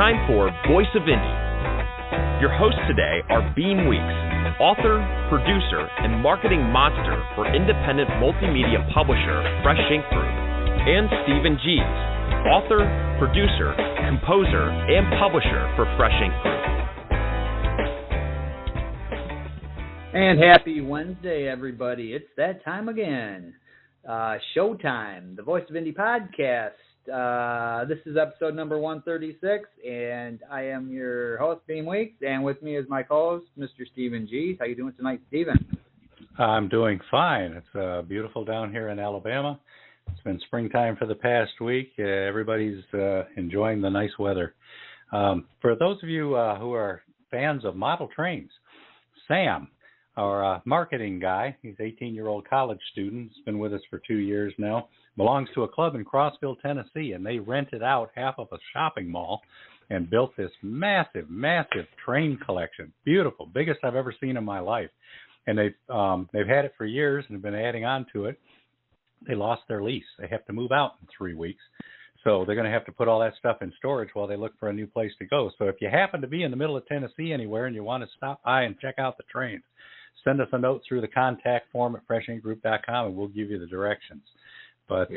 time for Voice of Indie. Your hosts today are Beem Weeks, author, producer, and marketing monster for independent multimedia publisher Fresh Ink Group, and Stephen Gies, author, producer, composer, and publisher for Fresh Ink Group. And happy Wednesday, everybody. It's that time again. Showtime, the Voice of Indie podcast. This is episode number 136, and I am your host, Beem Weeks, and with me is my co-host, Mr. Stephen Gies. How you doing tonight, Stephen? I'm doing fine. It's beautiful down here in Alabama. It's been springtime for the past week. Everybody's enjoying the nice weather. For those of you who are fans of model trains, Sam, our marketing guy, he's an 18-year-old college student. He's been with us for 2 years now. Belongs to a club in Crossville, Tennessee, and they rented out half of a shopping mall and built this massive, massive train collection. Beautiful, biggest I've ever seen in my life. And they've had it for years and have been adding on to it. They lost their lease. They have to move out in 3 weeks. So they're going to have to put all that stuff in storage while they look for a new place to go. So if you happen to be in the middle of Tennessee anywhere and you want to stop by and check out the trains, send us a note through the contact form at freshinkgroup.com and we'll give you the directions. But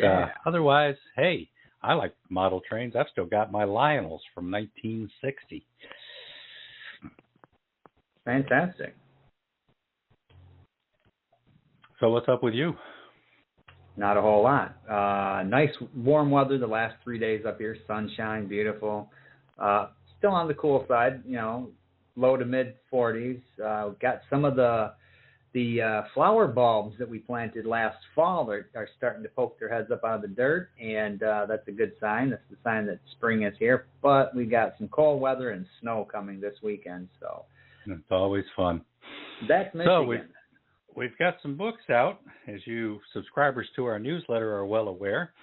otherwise, hey, I like model trains. I've still got my Lionels from 1960. Fantastic. So what's up with you? Not a whole lot. Nice warm weather the last 3 days up here. Sunshine, beautiful. Still on the cool side, low to mid 40s. Got some of the flower bulbs that we planted last fall are starting to poke their heads up out of the dirt, and that's a good sign. That's the sign that spring is here. But we got some cold weather and snow coming this weekend, so it's always fun. That's Michigan. So we've got some books out, as you subscribers to our newsletter are well aware.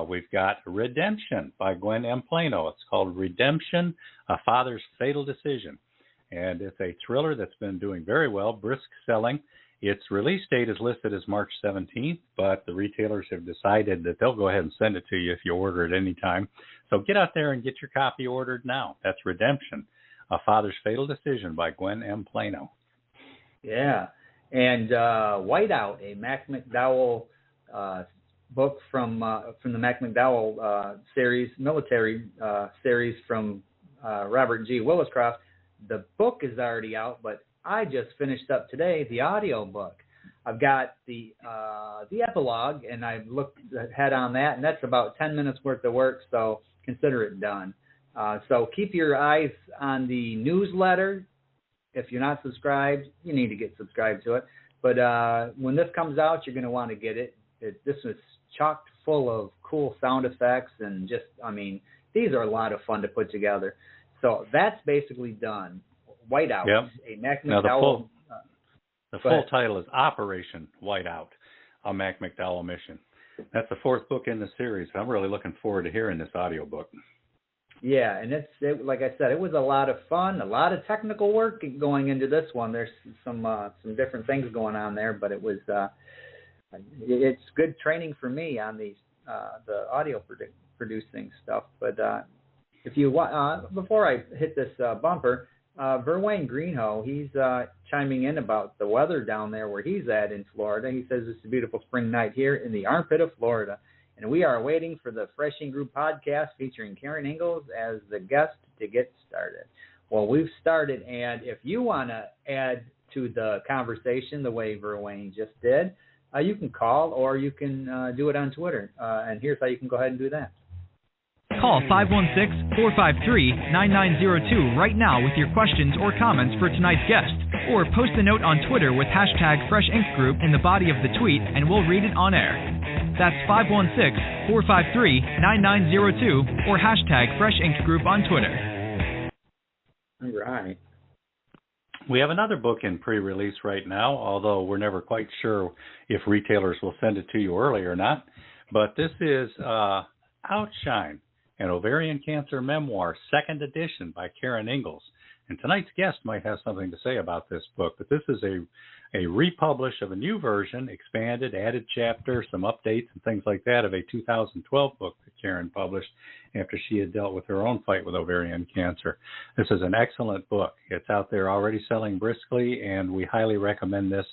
We've got Redemption by Gwen M. Plano. It's called Redemption, A Father's Fatal Decision. And it's a thriller that's been doing very well, brisk selling. Its release date is listed as March 17th, but the retailers have decided that they'll go ahead and send it to you if you order it any time. So get out there and get your copy ordered now. That's Redemption, A Father's Fatal Decision by Gwen M. Plano. Yeah. And Whiteout, a Mac McDowell book from the Mac McDowell series, military series from Robert G. Williscroft. The book is already out, but I just finished up today the audio book. I've got the epilogue, and I've looked ahead on that, and that's about 10 minutes worth of work, so consider it done. So keep your eyes on the newsletter. If you're not subscribed, you need to get subscribed to it. But when this comes out, you're going to want to get it. This was chocked full of cool sound effects, and these are a lot of fun to put together. So that's basically done. Whiteout, yep. A Mac McDowell. Now the full title is Operation Whiteout, a Mac McDowell mission. That's the fourth book in the series. I'm really looking forward to hearing this audiobook. Yeah, and it like I said, it was a lot of fun, a lot of technical work going into this one. There's some different things going on there, but it was it's good training for me on the audio producing stuff. But if you want, before I hit this bumper, Verwayne Greenhoe, he's chiming in about the weather down there where he's at in Florida. He says it's a beautiful spring night here in the armpit of Florida. And we are waiting for the Fresh Ink Group podcast featuring Karen Ingalls as the guest to get started. Well, we've started, and if you want to add to the conversation the way Verwayne just did, you can call or you can do it on Twitter. And here's how you can go ahead and do that. Call 516-453-9902 right now with your questions or comments for tonight's guest. Or post a note on Twitter with hashtag Fresh Ink Group in the body of the tweet, and we'll read it on air. That's 516-453-9902 or hashtag Fresh Ink Group on Twitter. All right. We have another book in pre-release right now, although we're never quite sure if retailers will send it to you early or not. But this is Outshine, an ovarian cancer memoir, second edition by Karen Ingalls. And tonight's guest might have something to say about this book, but this is a republish of a new version, expanded, added chapter, some updates and things like that of a 2012 book that Karen published after she had dealt with her own fight with ovarian cancer. This is an excellent book. It's out there already selling briskly, and we highly recommend this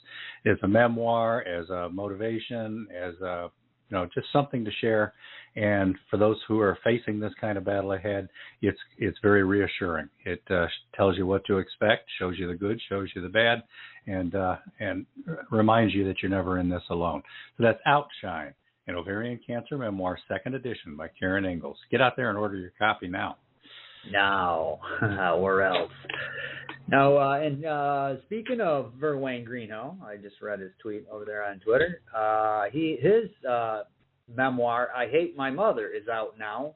as a memoir, as a motivation, as a just something to share. And for those who are facing this kind of battle ahead, it's very reassuring. It tells you what to expect, shows you the good, shows you the bad, and reminds you that you're never in this alone. So that's Outshine, an ovarian cancer memoir, 2nd edition by Karen Ingalls. Get out there and order your copy now. Now, where else? Now, and speaking of Verwayne Greenhow, I just read his tweet over there on Twitter. His memoir, I Hate My Mother, is out now.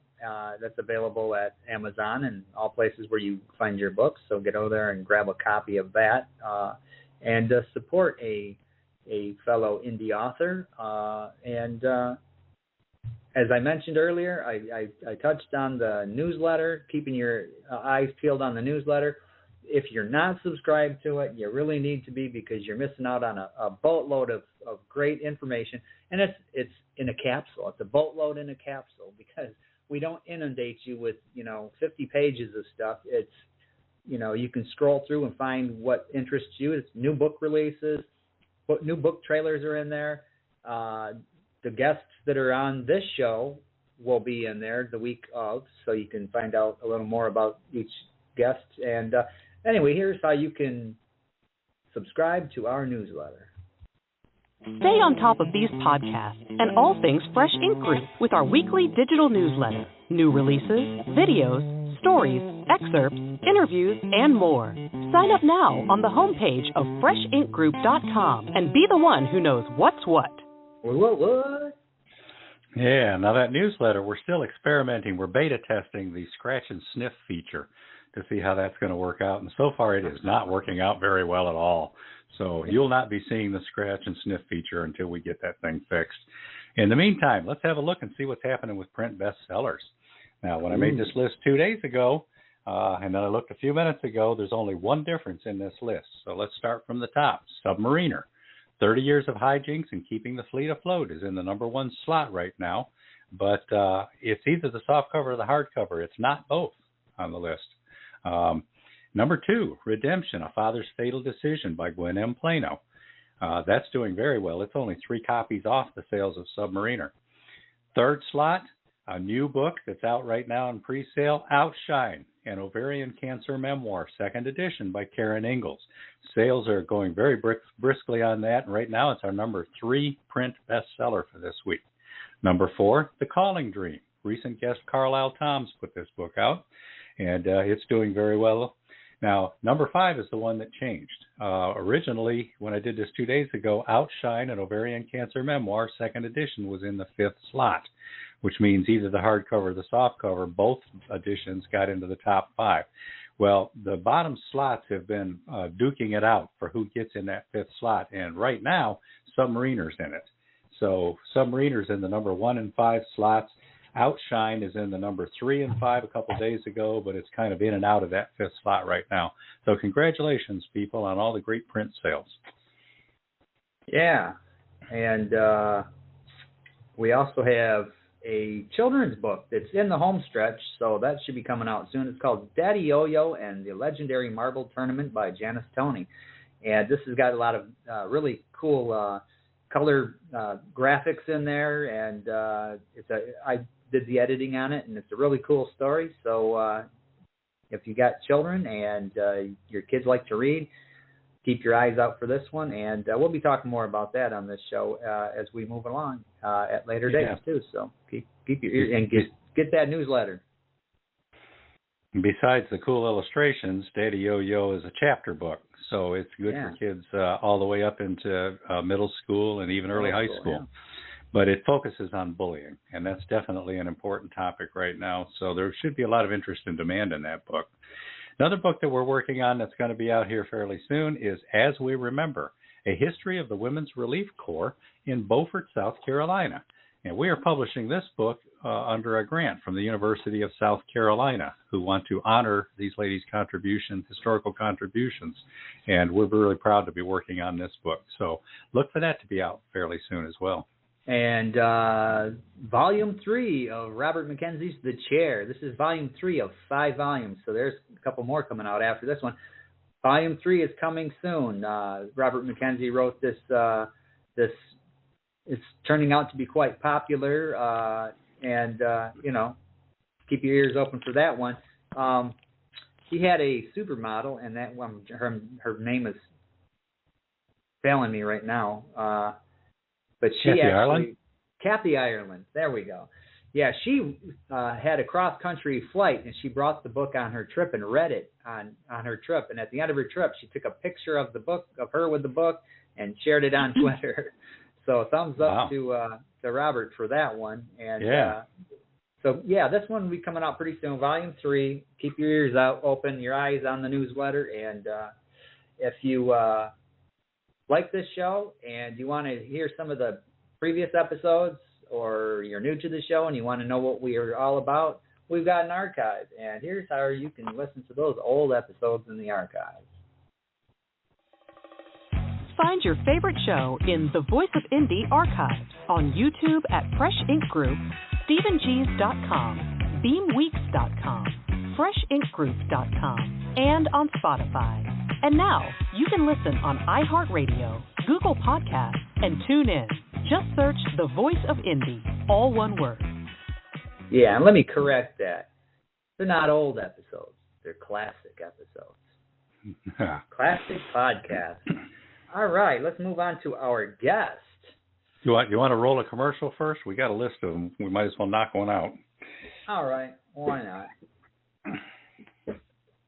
That's available at Amazon and all places where you find your books. So get over there and grab a copy of that and support a fellow indie author. As I mentioned earlier, I touched on the newsletter, keeping your eyes peeled on the newsletter. If you're not subscribed to it, you really need to be, because you're missing out on a boatload of great information. And it's in a capsule. It's a boatload in a capsule, because we don't inundate you with 50 pages of stuff. It's you can scroll through and find what interests you. It's new book releases, new book trailers are in there. The guests that are on this show will be in there the week of, so you can find out a little more about each guest. And anyway, here's how you can subscribe to our newsletter. Stay on top of these podcasts and all things Fresh Ink Group with our weekly digital newsletter. New releases, videos, stories, excerpts, interviews, and more. Sign up now on the homepage of FreshInkGroup.com and be the one who knows what's what. What? Yeah, now that newsletter, we're still experimenting. We're beta testing the scratch and sniff feature to see how that's going to work out. And so far, it is not working out very well at all. So you'll not be seeing the scratch and sniff feature until we get that thing fixed. In the meantime, let's have a look and see what's happening with print bestsellers. Now, when I made this list 2 days ago, and then I looked a few minutes ago, there's only one difference in this list. So let's start from the top. Submariner. 30 Years of Hijinks and Keeping the Fleet Afloat is in the number 1 slot right now, but it's either the softcover or the hardcover. It's not both on the list. Number 2, Redemption, A Father's Fatal Decision by Gwen M. Plano. That's doing very well. It's only 3 copies off the sales of Submariner. 3rd slot, a new book that's out right now in pre-sale, Outshine, an ovarian cancer memoir, 2nd edition by Karen Ingalls. Sales are going very briskly on that, and right now it's our number 3 print bestseller for this week. Number 4, The Calling Dream. Recent guest Carlisle Toms put this book out, and it's doing very well. Now, number 5 is the one that changed. Originally, when I did this 2 days ago, Outshine, an ovarian cancer memoir, 2nd edition, was in the 5th slot, which means either the hardcover or the softcover. Both editions got into the top 5. Well, the bottom slots have been duking it out for who gets in that 5th slot, and right now, Submariner's in it. So Submariner's in the number 1 and 5 slots. Outshine is in the number 3 and 5 a couple of days ago, but it's kind of in and out of that 5th slot right now. So congratulations, people, on all the great print sales. Yeah, and we also have a children's book that's in the home stretch, so that should be coming out soon. It's called Daddy Yo-Yo and the Legendary Marble Tournament by Janice Toney. And this has got a lot of really cool color graphics in there, and I did the editing on it, and it's a really cool story. So if you got children and your kids like to read, keep your eyes out for this one, and we'll be talking more about that on this show as we move along at later days too. So keep your ear and get that newsletter. Besides the cool illustrations, Daddy Yo-Yo is a chapter book, so it's good for kids all the way up into middle school and even early high school. Yeah. But it focuses on bullying, and that's definitely an important topic right now. So there should be a lot of interest and demand in that book. Another book that we're working on that's going to be out here fairly soon is As We Remember, A History of the Women's Relief Corps in Beaufort, South Carolina. And we are publishing this book under a grant from the University of South Carolina, who want to honor these ladies' historical contributions. And we're really proud to be working on this book. So look for that to be out fairly soon as well. And Volume 3 of Robert Mackenzie's The Chair. This is Volume 3 of 5 volumes. So there's a couple more coming out after this one. Volume 3 is coming soon. Robert Mackenzie wrote this. It's turning out to be quite popular, and keep your ears open for that one. He had a supermodel, and that one, her name is failing me right now. But she Kathy Ireland. There we go. Yeah, she had a cross-country flight, and she brought the book on her trip and read it on her trip. And at the end of her trip, she took a picture of the book, of her with the book, and shared it on Twitter. So thumbs up to Robert for that one. And this one will be coming out pretty soon, Volume 3. Keep your ears open, your eyes on the newsletter. And if you like this show and you want to hear some of the previous episodes, or you're new to the show and you want to know what we are all about, we've got an archive. And here's how you can listen to those old episodes in the archive. Find your favorite show in the Voice of Indie archives on YouTube at Fresh Ink Group, StephenGees.com, BeamWeeks.com, FreshInkGroup.com, and on Spotify. And now you can listen on iHeartRadio, Google Podcasts, and TuneIn. Just search The Voice of Indie, all one word. Yeah, and let me correct that. They're not old episodes. They're classic episodes. Classic podcasts. All right, let's move on to our guest. You want to roll a commercial first? We got a list of them. We might as well knock one out. All right, why not?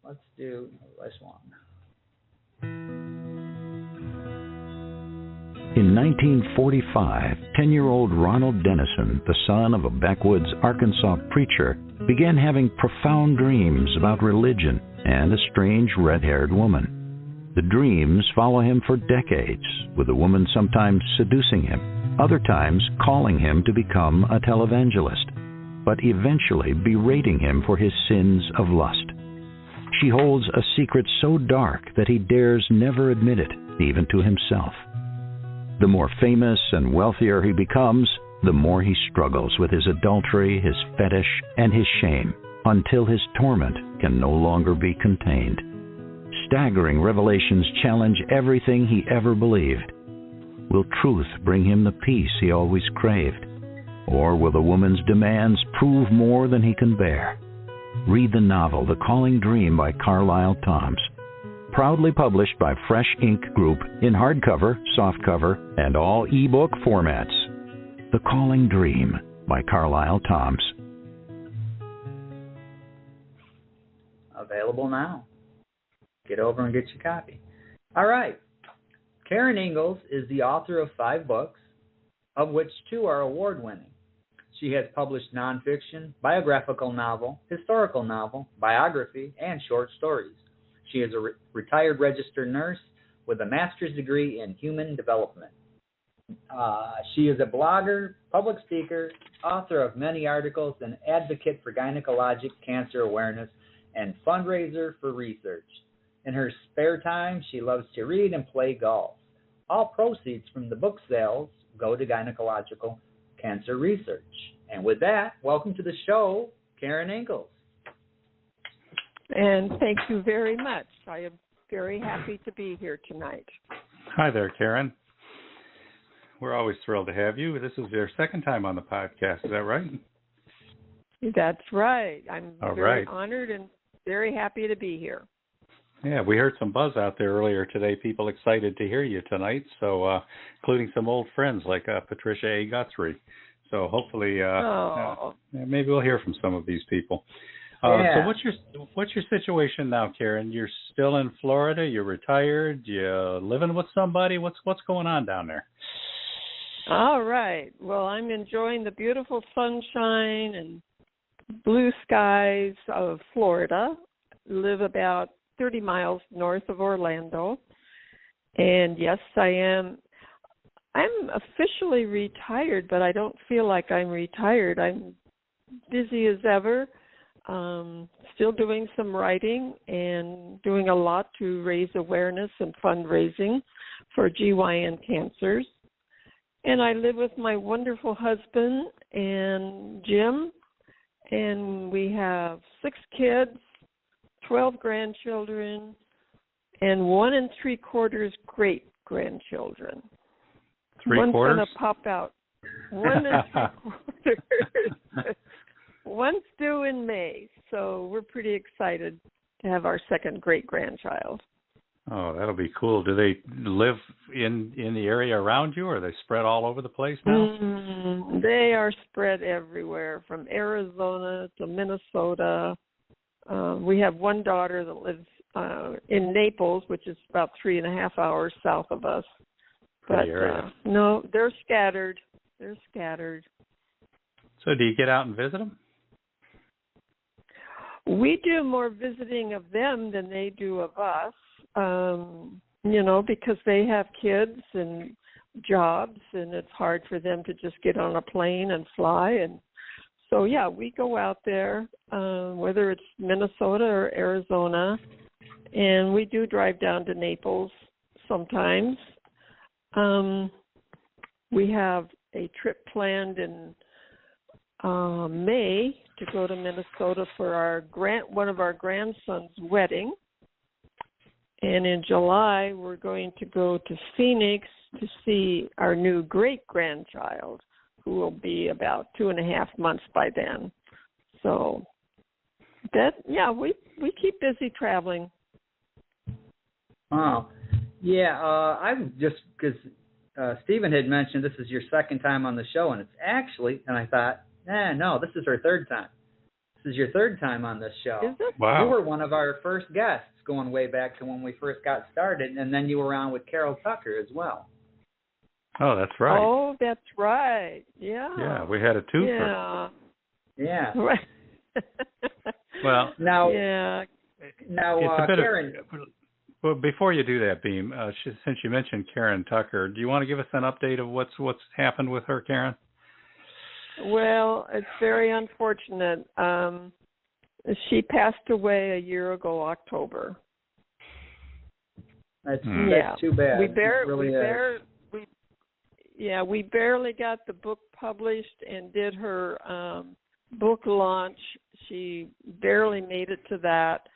Let's do this one. In 1945, 10-year-old Ronald Dennison, the son of a backwoods Arkansas preacher, began having profound dreams about religion and a strange red-haired woman. The dreams follow him for decades, with the woman sometimes seducing him, other times calling him to become a televangelist, but eventually berating him for his sins of lust. She holds a secret so dark that he dares never admit it, even to himself. The more famous and wealthier he becomes, the more he struggles with his adultery, his fetish, and his shame, until his torment can no longer be contained. Staggering revelations challenge everything he ever believed. Will truth bring him the peace he always craved? Or will the woman's demands prove more than he can bear? Read the novel The Calling Dream by Carlyle Toms. Proudly published by Fresh Ink Group in hardcover, softcover, and all e-book formats. The Calling Dream by Carlyle Toms. Available now. Get over and get your copy. All right. Karen Ingalls is the author of 5 books, of which 2 are award-winning. She has published nonfiction, biographical novel, historical novel, biography, and short stories. She is a retired registered nurse with a master's degree in human development. She is a blogger, public speaker, author of many articles, and advocate for gynecologic cancer awareness and fundraiser for research. In her spare time, she loves to read and play golf. All proceeds from the book sales go to gynecological cancer research. And with that, welcome to the show, Karen Ingalls. And thank you very much. I am very happy to be here tonight. Hi there, Karen. We're always thrilled to have you. This is your second time on the podcast. Is that right? That's right. I'm very honored and very happy to be here. Yeah, we heard some buzz out there earlier today, people excited to hear you tonight, so including some old friends like Patricia A. Guthrie. So hopefully maybe we'll hear from some of these people. So what's your situation now, Karen? You're still in Florida. You're retired. You're living with somebody. What's going on down there? All right. Well, I'm enjoying the beautiful sunshine and blue skies of Florida. Live about 30 miles north of Orlando. And yes, I am. I'm officially retired, but I don't feel like I'm retired. I'm busy as ever, still doing some writing and doing a lot to raise awareness and fundraising for GYN cancers. And I live with my wonderful husband and Jim, and we have 6 kids, 12 grandchildren, and 1 3/4 great-grandchildren. 3/4? One's going to pop out. 1 3/4. One's due in May, so we're pretty excited to have our second great-grandchild. Oh, that'll be cool. Do they live in the area around you, or are they spread all over the place now? They are spread everywhere, from Arizona to Minnesota. We have one daughter that lives in Naples, which is about 3.5 hours south of us. But no, they're scattered. They're scattered. So do you get out and visit them? We do more visiting of them than they do of us, because they have kids and jobs, and it's hard for them to just get on a plane and fly. And so, yeah, we go out there, whether it's Minnesota or Arizona, and we do drive down to Naples sometimes. We have a trip planned in May to go to Minnesota for one of our grandson's wedding. And in July, we're going to go to Phoenix to see our new great-grandchild, who will be about 2.5 months by then. So we keep busy traveling. Oh, yeah. I'm just because Stephen had mentioned this is your second time on the show, and it's actually, and I thought, no, this is her third time. This is your third time on this show. Is it? Wow. You were one of our first guests going way back to when we first got started, and then you were on with Carol Tucker as well. Oh, that's right. Oh, that's right. Yeah. Yeah, we had a twofer. Yeah. Right. Well, now, Karen. Karen. Well, before you do that, Beem, since you mentioned Karen Tucker, do you want to give us an update of what's happened with her, Karen? Well, it's very unfortunate. She passed away a year ago, October. That's too bad. We barely got the book published and did her book launch. She barely made it to that,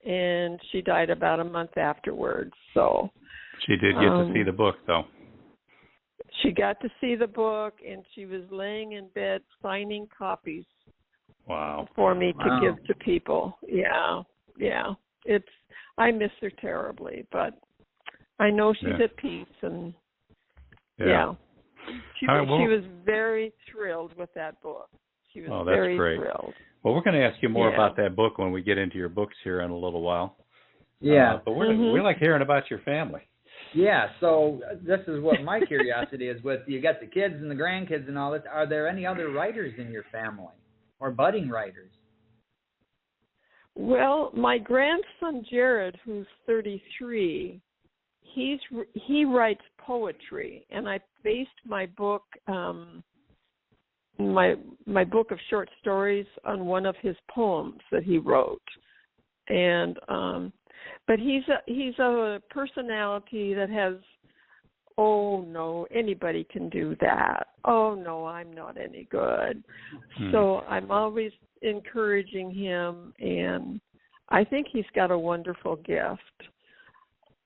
and she died about a month afterwards. So she did get to see the book, though. She got to see the book, and she was laying in bed signing copies. Wow. For me to give to people. Yeah. I miss her terribly, but I know she's at peace, and She was very thrilled with that book. She was very thrilled. Well, we're going to ask you more about that book when we get into your books here in a little while. Yeah. But we like hearing about your family. Yeah, so this is what my curiosity is with. You got the kids and the grandkids and all this. Are there any other writers in your family or budding writers? Well, my grandson Jared, who's 33, he writes poetry, and I based my book my book of short stories on one of his poems that he wrote. And but he's a personality that has, oh no, anybody can do that. Oh no, I'm not any good. So I'm always encouraging him, and I think he's got a wonderful gift.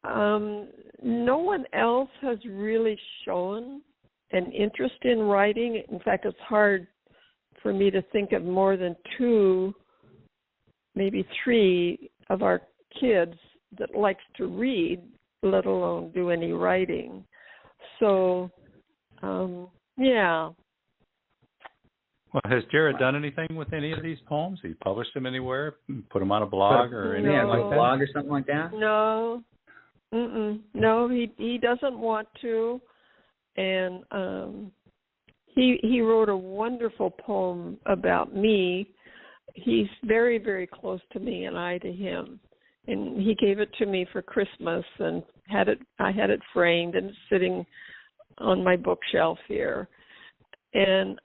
No one else has really shown an interest in writing. In fact, it's hard for me to think of more than 2, maybe 3 of our kids that likes to read, let alone do any writing. So, Well, has Jared done anything with any of these poems? He published them anywhere? Put them on a blog or anything like that? Blog or something like that? No. No, he doesn't want to. And he wrote a wonderful poem about me. He's very, very close to me, and I to him. And he gave it to me for Christmas, and I had it framed, and it's sitting on my bookshelf here. And,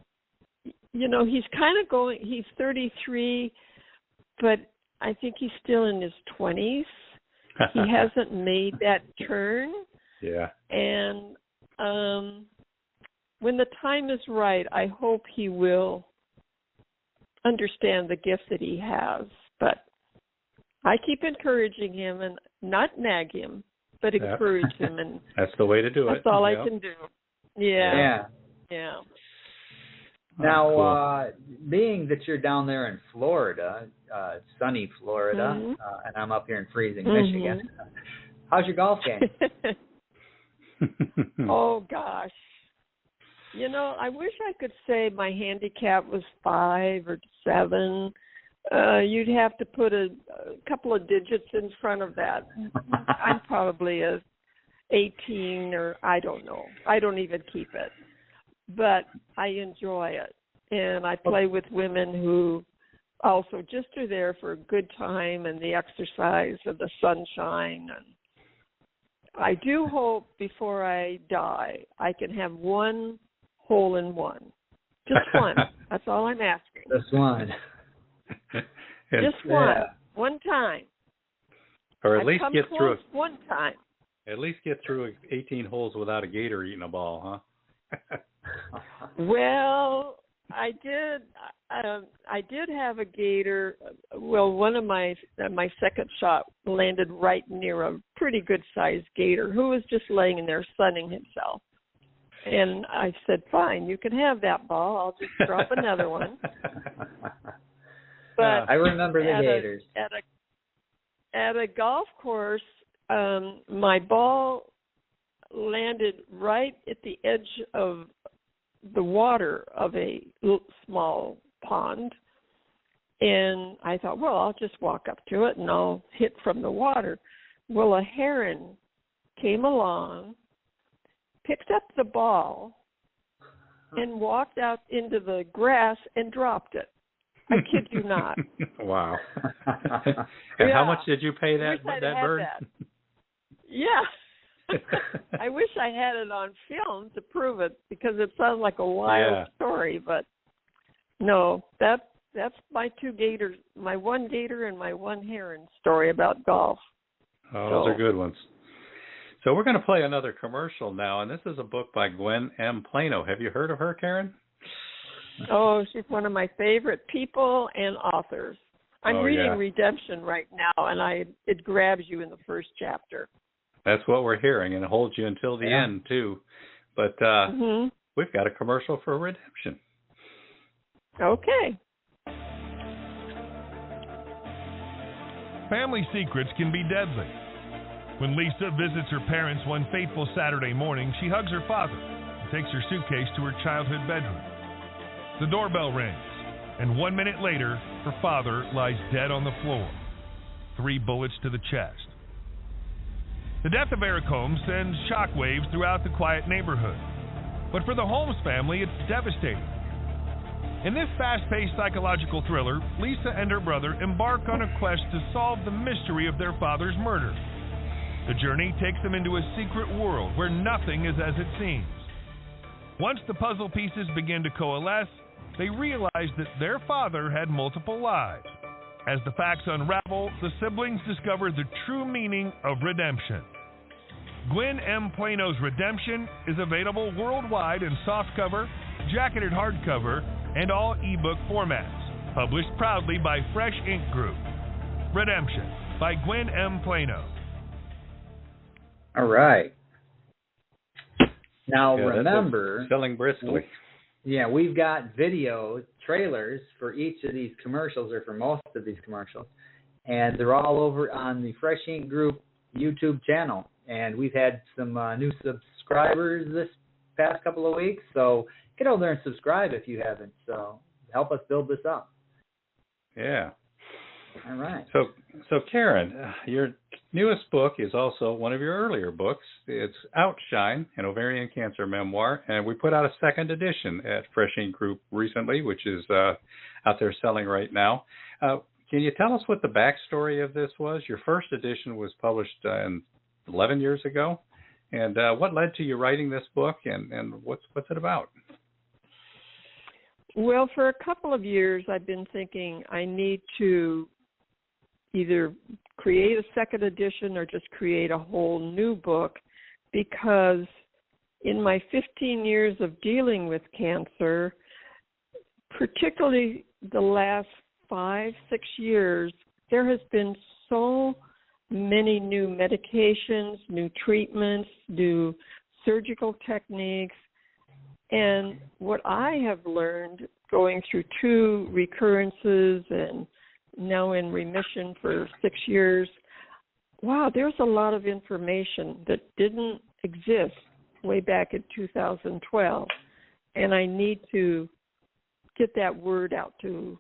he's kind of he's 33, but I think he's still in his 20s. He hasn't made that turn. Yeah. And when the time is right, I hope he will understand the gift that he has. But I keep encouraging him, and not nag him, but encourage him. And that's the way to do it. That's all I can do. Yeah. Now, cool. Being that you're down there in Florida, sunny Florida, and I'm up here in freezing Michigan, how's your golf game? Oh, gosh. I wish I could say my handicap was 5 or 7. You'd have to put a couple of digits in front of that. I'm probably a 18 or I don't know. I don't even keep it. But I enjoy it. And I play with women who also just are there for a good time and the exercise and the sunshine. And I do hope before I die I can have one hole-in-one. Just one. That's all I'm asking. Just one. Just one. One time. Or at least get through it one time. At least get through 18 holes without a gator eating a ball, huh? Well, I did have a gator. Well, one of my second shot landed right near a pretty good sized gator who was just laying in there sunning himself. And I said, "Fine, you can have that ball. I'll just drop another one." But I remember the gators. At a golf course, my ball landed right at the edge of the water of a small pond, and I thought, well, I'll just walk up to it and I'll hit from the water. Well, a heron came along, picked up the ball, and walked out into the grass and dropped it. I kid you not. Wow. And how much did you pay that bird? Yeah. I wish I had it on film to prove it because it sounds like a wild story, but no, that's my two gators, my one gator and my one heron story about golf. Oh, those are good ones. So we're going to play another commercial now, and this is a book by Gwen M. Plano. Have you heard of her, Karen? Oh, she's one of my favorite people and authors. I'm reading Redemption right now, and it grabs you in the first chapter. That's what we're hearing, and it holds you until the end, too. But we've got a commercial for Redemption. Okay. Family secrets can be deadly. When Lisa visits her parents one fateful Saturday morning, she hugs her father and takes her suitcase to her childhood bedroom. The doorbell rings, and 1 minute later, her father lies dead on the floor, 3 bullets to the chest. The death of Eric Holmes sends shockwaves throughout the quiet neighborhood. But for the Holmes family, it's devastating. In this fast-paced psychological thriller, Lisa and her brother embark on a quest to solve the mystery of their father's murder. The journey takes them into a secret world where nothing is as it seems. Once the puzzle pieces begin to coalesce, they realize that their father had multiple lives. As the facts unravel, the siblings discover the true meaning of redemption. Gwen M. Plano's Redemption is available worldwide in softcover, jacketed hardcover, and all ebook formats. Published proudly by Fresh Ink Group. Redemption by Gwen M. Plano. All right. Now remember, selling briskly. Yeah, we've got video trailers for each of these commercials, or for most of these commercials, and they're all over on the Fresh Ink Group YouTube channel. And we've had some new subscribers this past couple of weeks, so get over there and subscribe if you haven't. So help us build this up. Yeah. All right. So Karen, your newest book is also one of your earlier books. It's Outshine, an ovarian cancer memoir, and we put out a second edition at Fresh Ink Group recently, which is out there selling right now. Can you tell us what the backstory of this was? Your first edition was published 11 years ago, And what led to you writing this book, and what's it about? Well, for a couple of years, I've been thinking I need to either create a second edition or just create a whole new book, because in my 15 years of dealing with cancer, particularly the last 5-6 years, there has been so many new medications, new treatments, new surgical techniques. And what I have learned going through 2 recurrences and now in remission for 6 years, wow, there's a lot of information that didn't exist way back in 2012. And I need to get that word out to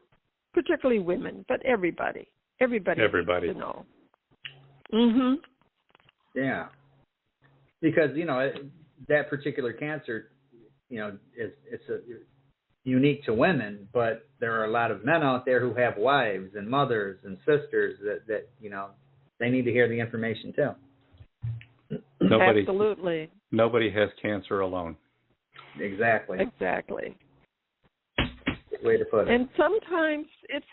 particularly women, but everybody. Everybody needs to know. Mhm. Yeah. Because, that particular cancer, it's unique to women, but there are a lot of men out there who have wives and mothers and sisters that they need to hear the information too. Absolutely. Nobody has cancer alone. Exactly. Good way to put it. And sometimes it's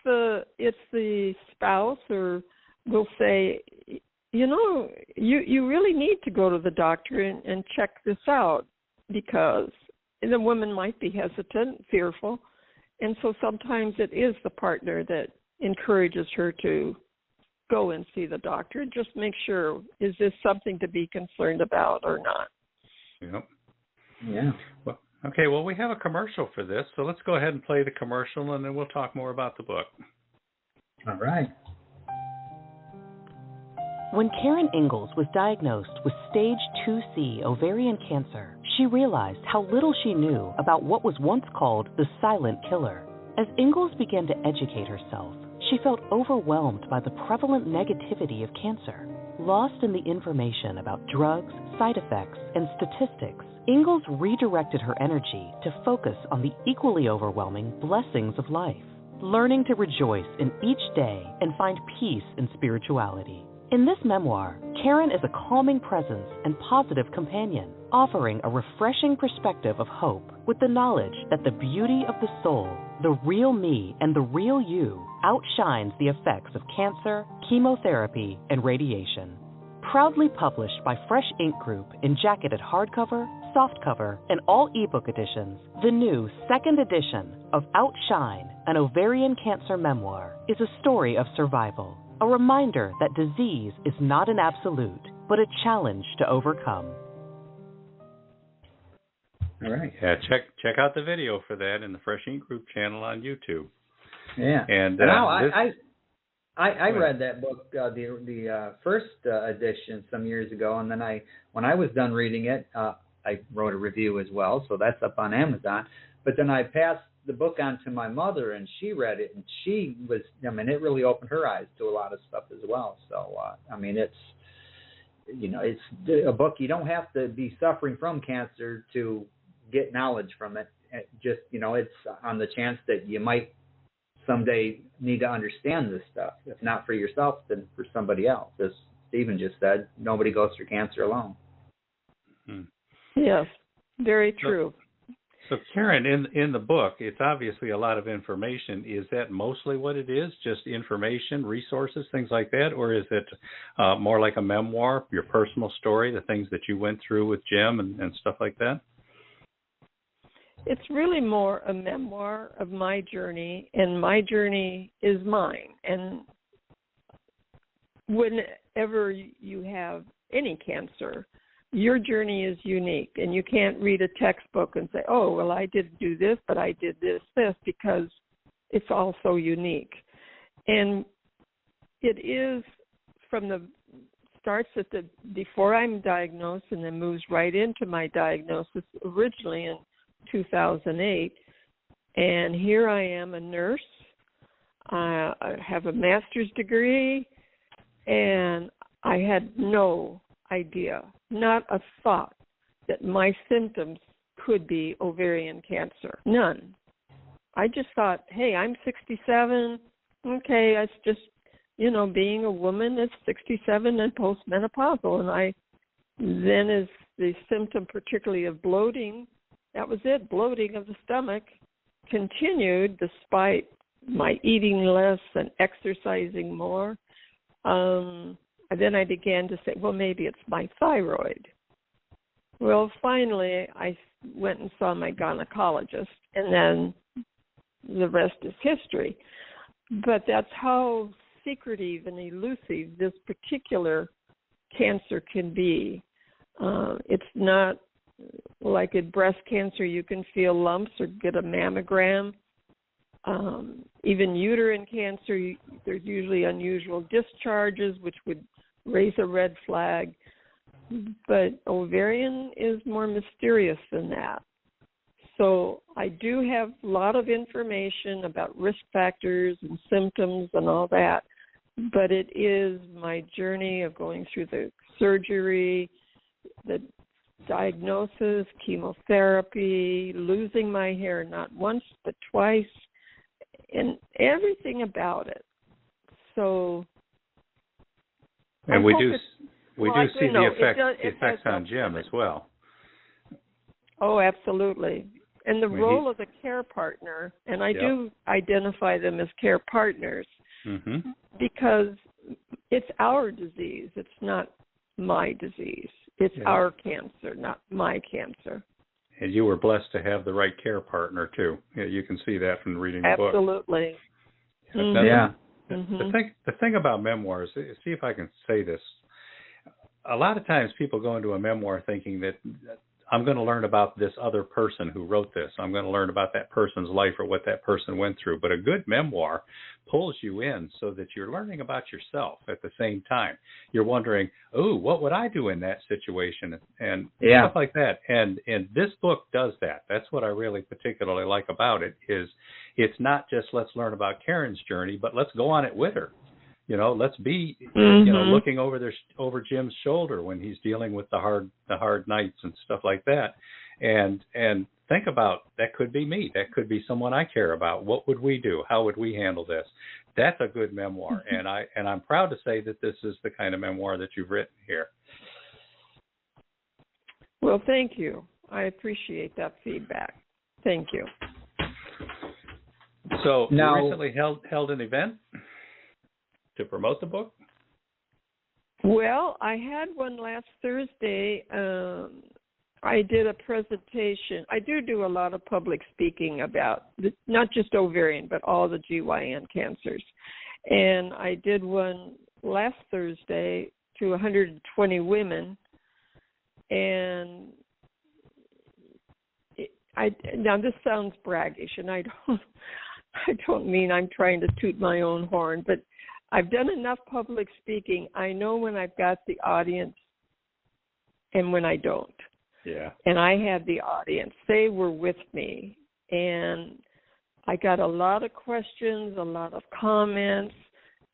the spouse, or will say, you really need to go to the doctor and check this out, because the woman might be hesitant, fearful, and so sometimes it is the partner that encourages her to go and see the doctor and just make sure, is this something to be concerned about or not? Yep. Yeah. Well, okay, well, we have a commercial for this, so let's go ahead and play the commercial, and then we'll talk more about the book. All right. When Karen Ingalls was diagnosed with stage 2C ovarian cancer, she realized how little she knew about what was once called the silent killer. As Ingalls began to educate herself, she felt overwhelmed by the prevalent negativity of cancer. Lost in the information about drugs, side effects, and statistics, Ingalls redirected her energy to focus on the equally overwhelming blessings of life, learning to rejoice in each day and find peace in spirituality. In this memoir, Karen is a calming presence and positive companion, offering a refreshing perspective of hope with the knowledge that the beauty of the soul, the real me and the real you, outshines the effects of cancer, chemotherapy, and radiation. Proudly published by Fresh Ink Group in jacketed hardcover, softcover, and all ebook editions, the new second edition of Outshine, an ovarian cancer memoir, is a story of survival. A reminder that disease is not an absolute, but a challenge to overcome. All right. Yeah, check out the video for that in the Fresh Ink Group channel on YouTube. Yeah. And now I read that book, the first edition, some years ago, and then when I was done reading it, I wrote a review as well, so that's up on Amazon. But then I passed the book on to my mother, and she read it, and she was, it really opened her eyes to a lot of stuff as well. So, it's a book. You don't have to be suffering from cancer to get knowledge from it. Just, it's on the chance that you might someday need to understand this stuff. If not for yourself, then for somebody else. As Stephen just said, nobody goes through cancer alone. Mm-hmm. Yes, very true. So, Karen, in the book, it's obviously a lot of information. Is that mostly what it is, just information, resources, things like that? Or is it more like a memoir, your personal story, the things that you went through with Jim and stuff like that? It's really more a memoir of my journey, and my journey is mine. And whenever you have any cancer, your journey is unique, and you can't read a textbook and say, oh, well, I didn't do this, but I did this, because it's all so unique. And it is starts before I'm diagnosed and then moves right into my diagnosis originally in 2008. And here I am, a nurse. I have a master's degree, and I had no idea, not a thought, that my symptoms could be ovarian cancer. None. I just thought, hey, I'm 67. Okay, that's just, being a woman at 67 and postmenopausal. And then as the symptom, particularly of bloating, that was it, bloating of the stomach, continued despite my eating less and exercising more. And then I began to say, well, maybe it's my thyroid. Well, finally, I went and saw my gynecologist, and then the rest is history. But that's how secretive and elusive this particular cancer can be. It's not like in breast cancer, you can feel lumps or get a mammogram. Even uterine cancer, there's usually unusual discharges, which would raise a red flag. But ovarian is more mysterious than that. So I do have a lot of information about risk factors and symptoms and all that, but it is my journey of going through the surgery, the diagnosis, chemotherapy, losing my hair not once but twice, and everything about it. So, and we do see the effects on Jim as well. Oh, absolutely. And the role of the care partner, and I do identify them as care partners, because it's our disease. It's not my disease. It's our cancer, not my cancer. And you were blessed to have the right care partner, too. You can see that from reading the book. Absolutely. The thing about memoirs, see if I can say this. A lot of times people go into a memoir thinking that I'm going to learn about this other person who wrote this. I'm going to learn about that person's life or what that person went through. But a good memoir pulls you in so that you're learning about yourself at the same time. You're wondering, oh, what would I do in that situation? And stuff like that. And this book does that. That's what I really particularly like about it, is it's not just let's learn about Karen's journey, but let's go on it with her. You know, let's be, looking over Jim's shoulder when he's dealing with the hard nights and stuff like that, and think about, that could be me, that could be someone I care about. What would we do? How would we handle this? That's a good memoir, and I'm proud to say that this is the kind of memoir that you've written here. Well, thank you. I appreciate that feedback. Thank you. So you recently held an event to promote the book? Well, I had one last Thursday. I did a presentation. I do a lot of public speaking about not just ovarian, but all the GYN cancers. And I did one last Thursday to 120 women. And now this sounds braggish, and I don't mean I'm trying to toot my own horn, but I've done enough public speaking. I know when I've got the audience and when I don't. Yeah. And I had the audience. They were with me. And I got a lot of questions, a lot of comments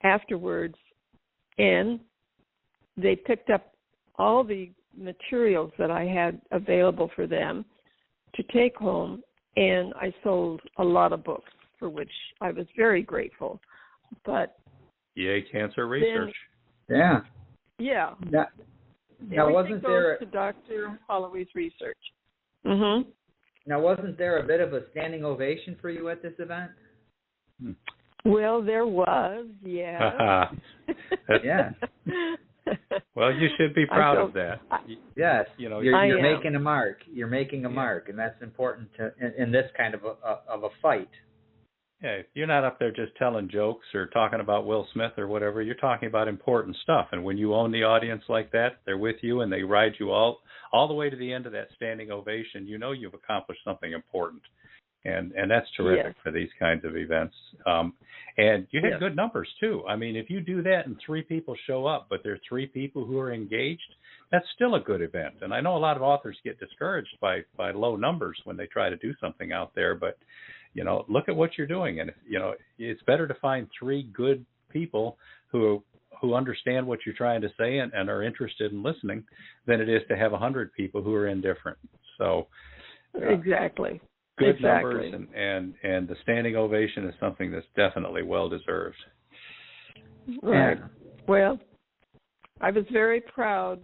afterwards. And they picked up all the materials that I had available for them to take home. And I sold a lot of books, for which I was very grateful. But yay, cancer research. Yeah. Now wasn't there to Dr. Holloway's research? Mm-hmm. Now, wasn't there a bit of a standing ovation for you at this event? Well, there was, yeah. Yeah. Well, you should be proud of that. Yes. You're making a mark. You're making a mark, and that's important in this kind of a fight. Yeah, you're not up there just telling jokes or talking about Will Smith or whatever. You're talking about important stuff. And when you own the audience like that, they're with you and they ride you all the way to the end of that standing ovation, you know you've accomplished something important. And that's terrific for these kinds of events. And you had good numbers, too. I mean, if you do that and 3 people show up, but there are 3 people who are engaged, that's still a good event. And I know a lot of authors get discouraged by low numbers when they try to do something out there, but look at what you're doing, and it's better to find 3 good people who understand what you're trying to say and are interested in listening than it is to have 100 people who are indifferent. So exactly, good numbers, and the standing ovation is something that's definitely well deserved. Right. Well, I was very proud,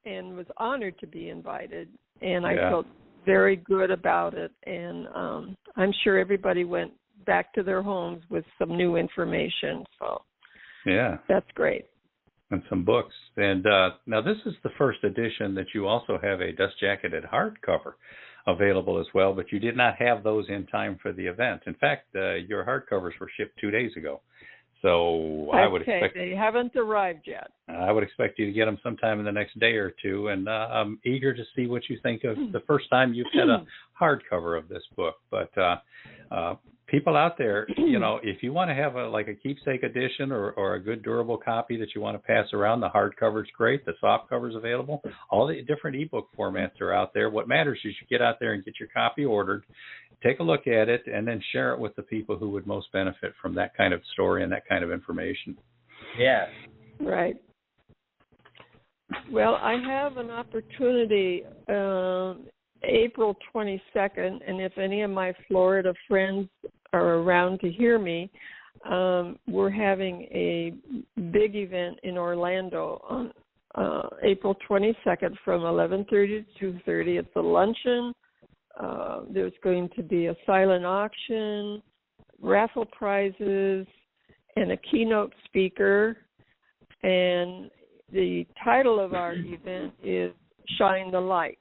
and was honored to be invited, and I Yeah. felt very good about it. And I'm sure everybody went back to their homes with some new information. So Yeah. that's great. And some books. And now this is the first edition that you also have a dust jacketed hardcover available as well, but you did not have those in time for the event. In fact, your hardcovers were shipped 2 days ago. So I would expect they haven't arrived yet. I would expect you to get them sometime in the next day or two, and I'm eager to see what you think of the first time you've had a hardcover of this book. But people out there, you know, if you want to have a keepsake edition or a good durable copy that you want to pass around, the hardcover's great. The soft cover's available. All the different ebook formats are out there. What matters is you get out there and get your copy ordered, take a look at it, and then share it with the people who would most benefit from that kind of story and that kind of information. Yeah. Right. Well, I have an opportunity April 22nd, and if any of my Florida friends are around to hear me, we're having a big event in Orlando on April 22nd from 11:30 to 2:30. It's a luncheon. There's going to be a silent auction, raffle prizes, and a keynote speaker. And the title of our event is Shine the Light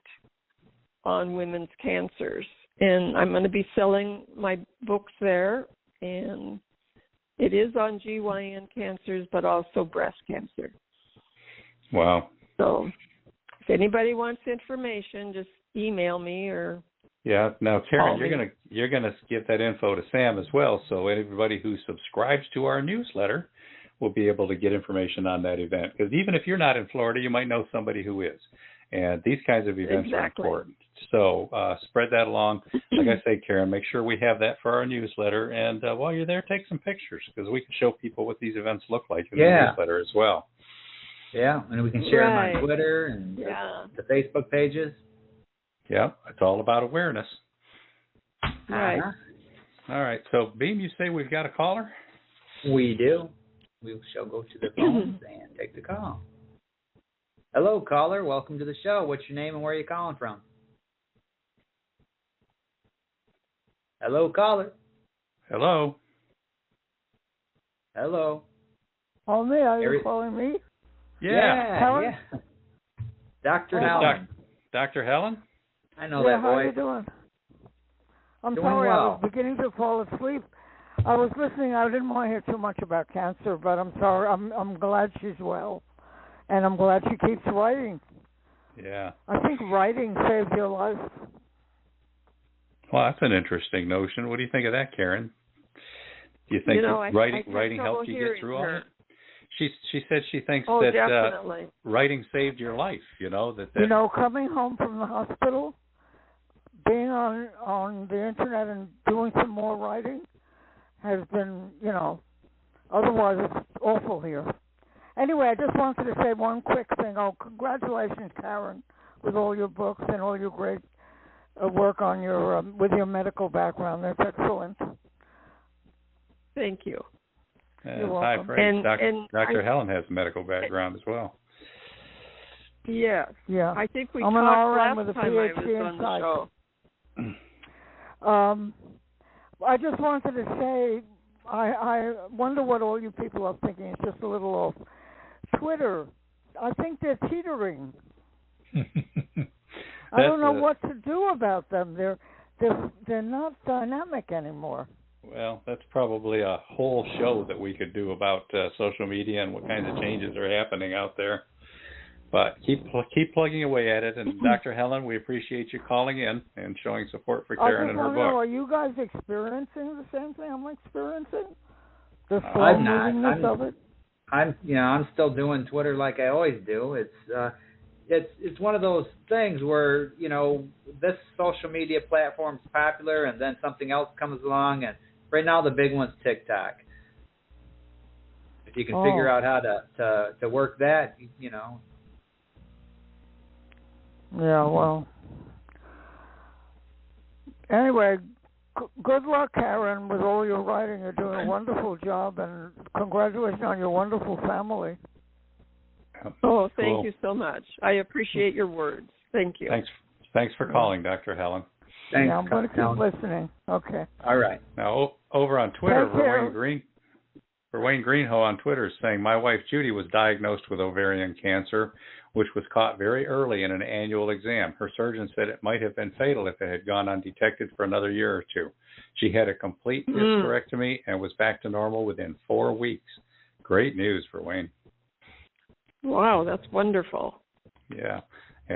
on Women's Cancers. And I'm going to be selling my books there. And it is on GYN cancers, but also breast cancer. Wow. So if anybody wants information, just email me or Yeah. Now, Karen, call me. you're gonna give that info to Sam as well, so everybody who subscribes to our newsletter will be able to get information on that event. Because even if you're not in Florida, you might know somebody who is, and these kinds of events are important. So spread that along. Like I say, Karen, make sure we have that for our newsletter, and while you're there, take some pictures because we can show people what these events look like in the newsletter as well. Yeah, and we can share them on Twitter and the Facebook pages. Yeah, it's all about awareness. Right. All right. So, Beem, you say we've got a caller? We do. We shall go to the phones and take the call. Hello, caller. Welcome to the show. What's your name and where are you calling from? Hello, caller. Hello. Hello. Oh, me? Are you calling me? Yeah. Helen? Yeah. Dr. Helen. Dr. Helen? I know that voice. How are you doing? I'm Doing sorry, well. I was beginning to fall asleep. I was listening. I didn't want to hear too much about cancer, but I'm sorry. I'm glad she's well, and I'm glad she keeps writing. Yeah. I think writing saves your life. Well, that's an interesting notion. What do you think of that, Karen? Do you think writing helped you get through all that? She said she thinks that writing saved your life. You know coming home from the hospital, being on the internet and doing some more writing has been, otherwise it's awful here. Anyway, I just wanted to say one quick thing. Oh, congratulations, Karen, with all your books and all your great work on your with your medical background. That's excellent. Thank you. You're welcome. High praise. Dr. Helen has a medical background as well. Yes. Yeah. I think we I'm talked an last with a time I PhD was on the show. I just wanted to say, I wonder what all you people are thinking. It's just a little off. Twitter, I think they're teetering. I don't know what to do about them. They're not dynamic anymore. Well, that's probably a whole show that we could do about social media and what kinds of changes are happening out there. But keep plugging away at it. And Dr. Helen, we appreciate you calling in and showing support for Karen and her book. Are you guys experiencing the same thing I'm experiencing? The slow movingness of it? I'm still doing Twitter like I always do. It's one of those things where, this social media platform's popular and then something else comes along, and right now the big one's TikTok. If you can figure out how to work that, Yeah, well. Anyway, good luck, Karen, with all your writing. You're doing a wonderful job, and congratulations on your wonderful family. Oh, thank cool. you so much. I appreciate your words. Thank you. Thanks for calling, Dr. Helen. Thanks. Yeah, I'm going to keep listening. Okay. All right. Now, over on Twitter, Take care. Wayne Greenhoe on Twitter is saying, my wife Judy was diagnosed with ovarian cancer, which was caught very early in an annual exam. Her surgeon said it might have been fatal if it had gone undetected for another year or two. She had a complete hysterectomy and was back to normal within 4 weeks. Great news for Wayne. Wow, that's wonderful. Yeah,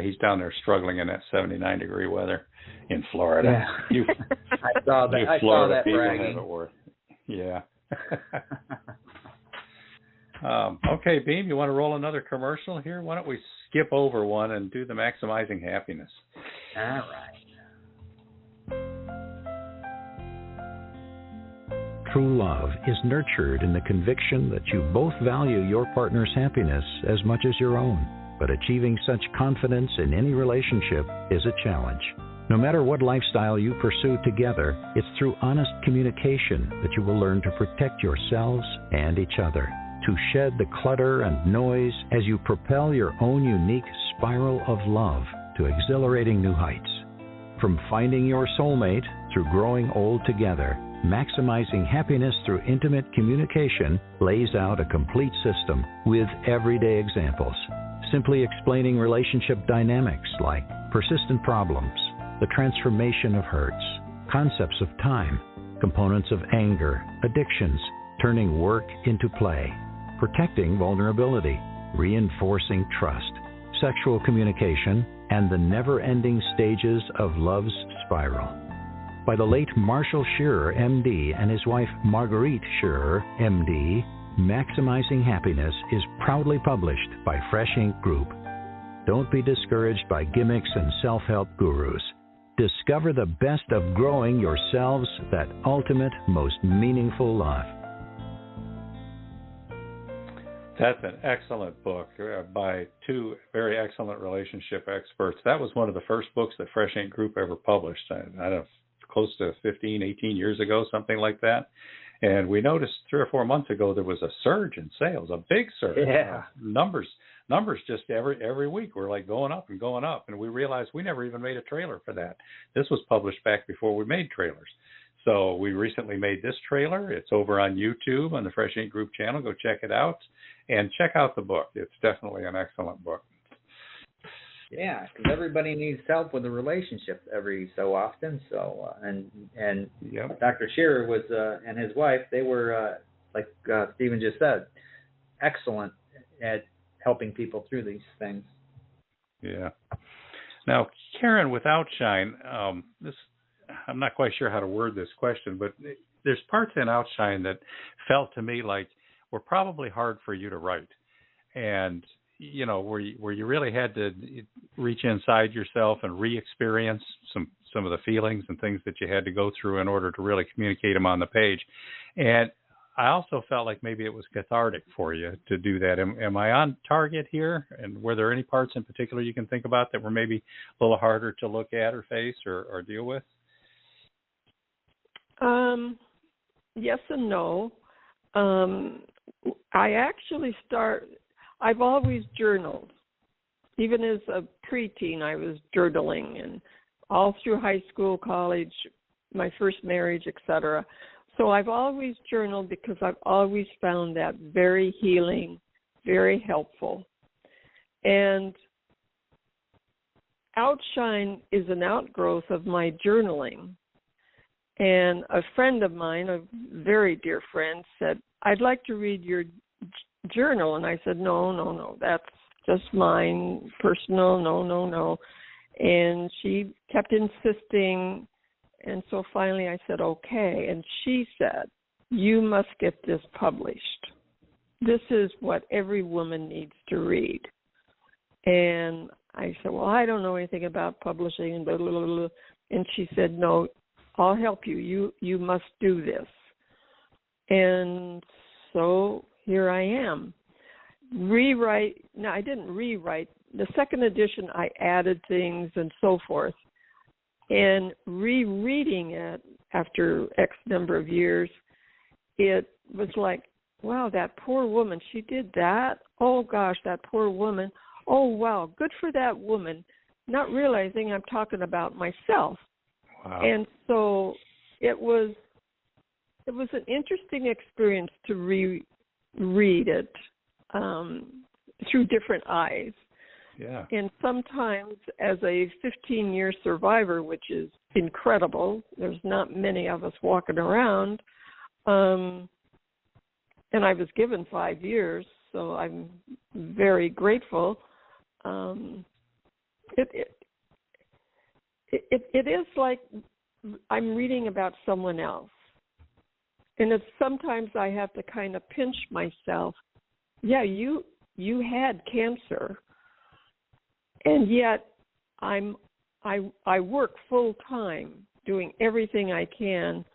he's down there struggling in that 79-degree weather in Florida. Yeah. I saw that. I saw that bragging. Have it worth. Yeah. Okay, Beem, you want to roll another commercial here? Why don't we skip over one and do the maximizing happiness? All right. True love is nurtured in the conviction that you both value your partner's happiness as much as your own. But achieving such confidence in any relationship is a challenge. No matter what lifestyle you pursue together, it's through honest communication that you will learn to protect yourselves and each other, to shed the clutter and noise as you propel your own unique spiral of love to exhilarating new heights. From finding your soulmate through growing old together, maximizing happiness through intimate communication lays out a complete system with everyday examples, simply explaining relationship dynamics like persistent problems, the transformation of hurts, concepts of time, components of anger, addictions, turning work into play, protecting vulnerability, reinforcing trust, sexual communication, and the never-ending stages of love's spiral. By the late Marshall Shearer, M.D., and his wife Marguerite Shearer, M.D., Maximizing Happiness is proudly published by Fresh Ink Group. Don't be discouraged by gimmicks and self-help gurus. Discover the best of growing yourselves that ultimate, most meaningful love. That's an excellent book by two very excellent relationship experts. That was one of the first books that Fresh Ink Group ever published. I don't know, close to 15, 18 years ago, something like that. And we noticed 3 or 4 months ago there was a surge in sales, a big surge. Yeah. Numbers just every week were like going up and going up. And we realized we never even made a trailer for that. This was published back before we made trailers. So we recently made this trailer. It's over on YouTube on the Fresh Ink Group channel. Go check it out and check out the book. It's definitely an excellent book. Yeah, because everybody needs help with a relationship every so often. So and yep. Dr. Shearer was and his wife, they were like Stephen just said, excellent at helping people through these things. Yeah. Now, Karen with Outshine, this I'm not quite sure how to word this question, but there's parts in Outshine that felt to me like were probably hard for you to write, and you know, where you really had to reach inside yourself and re-experience some of the feelings and things that you had to go through in order to really communicate them on the page. And I also felt like maybe it was cathartic for you to do that. Am I on target here? And were there any parts in particular you can think about that were maybe a little harder to look at or face or deal with? Yes and no. I've always journaled. Even as a preteen, I was journaling, and all through high school, college, my first marriage, etc. So I've always journaled because I've always found that very healing, very helpful. And Outshine is an outgrowth of my journaling. And a friend of mine, a very dear friend, said, I'd like to read your journal. And I said, no, that's just mine, personal, no. And she kept insisting, and so finally I said, okay. And she said, you must get this published. This is what every woman needs to read. And I said, well, I don't know anything about publishing, and blah, blah, blah, blah. And she said, no, I'll help you. You must do this. And so here I am. I didn't rewrite. The second edition, I added things and so forth. And rereading it after X number of years, it was like wow, that poor woman, she did that. Oh, gosh, that poor woman. Oh, wow, good for that woman, not realizing I'm talking about myself. Wow. And so it was an interesting experience to reread it through different eyes. Yeah. And sometimes as a 15-year survivor, which is incredible, there's not many of us walking around, and I was given 5 years, so I'm very grateful. It is like I'm reading about someone else. And it's sometimes I have to kind of pinch myself. Yeah, you had cancer, and yet I work full time doing everything I can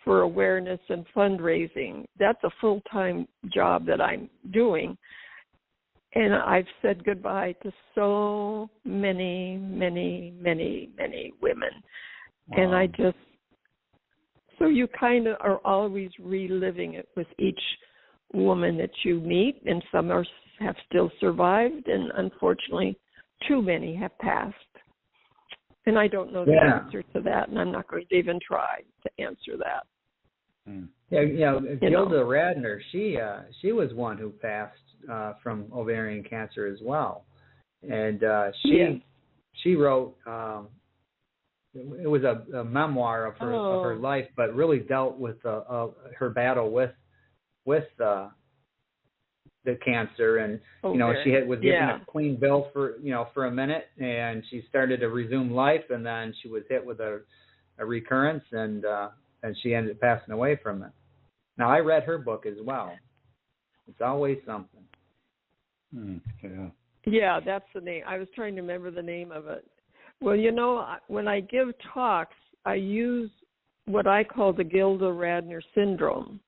for awareness and fundraising. That's a full time job that I'm doing, and I've said goodbye to so many, many, many, many women, and I just. So you kind of are always reliving it with each woman that you meet, and some have still survived, and unfortunately, too many have passed. And I don't know the answer to that, and I'm not going to even try to answer that. Yeah, Gilda Radner, she was one who passed from ovarian cancer as well, and she wrote. It was a memoir of her life, but really dealt with her battle with the cancer, and she was given a clean bill for a minute, and she started to resume life, and then she was hit with a recurrence, and she ended up passing away from it. Now I read her book as well. It's always something. Yeah, that's the name. I was trying to remember the name of it. Well, when I give talks, I use what I call the Gilda Radner syndrome.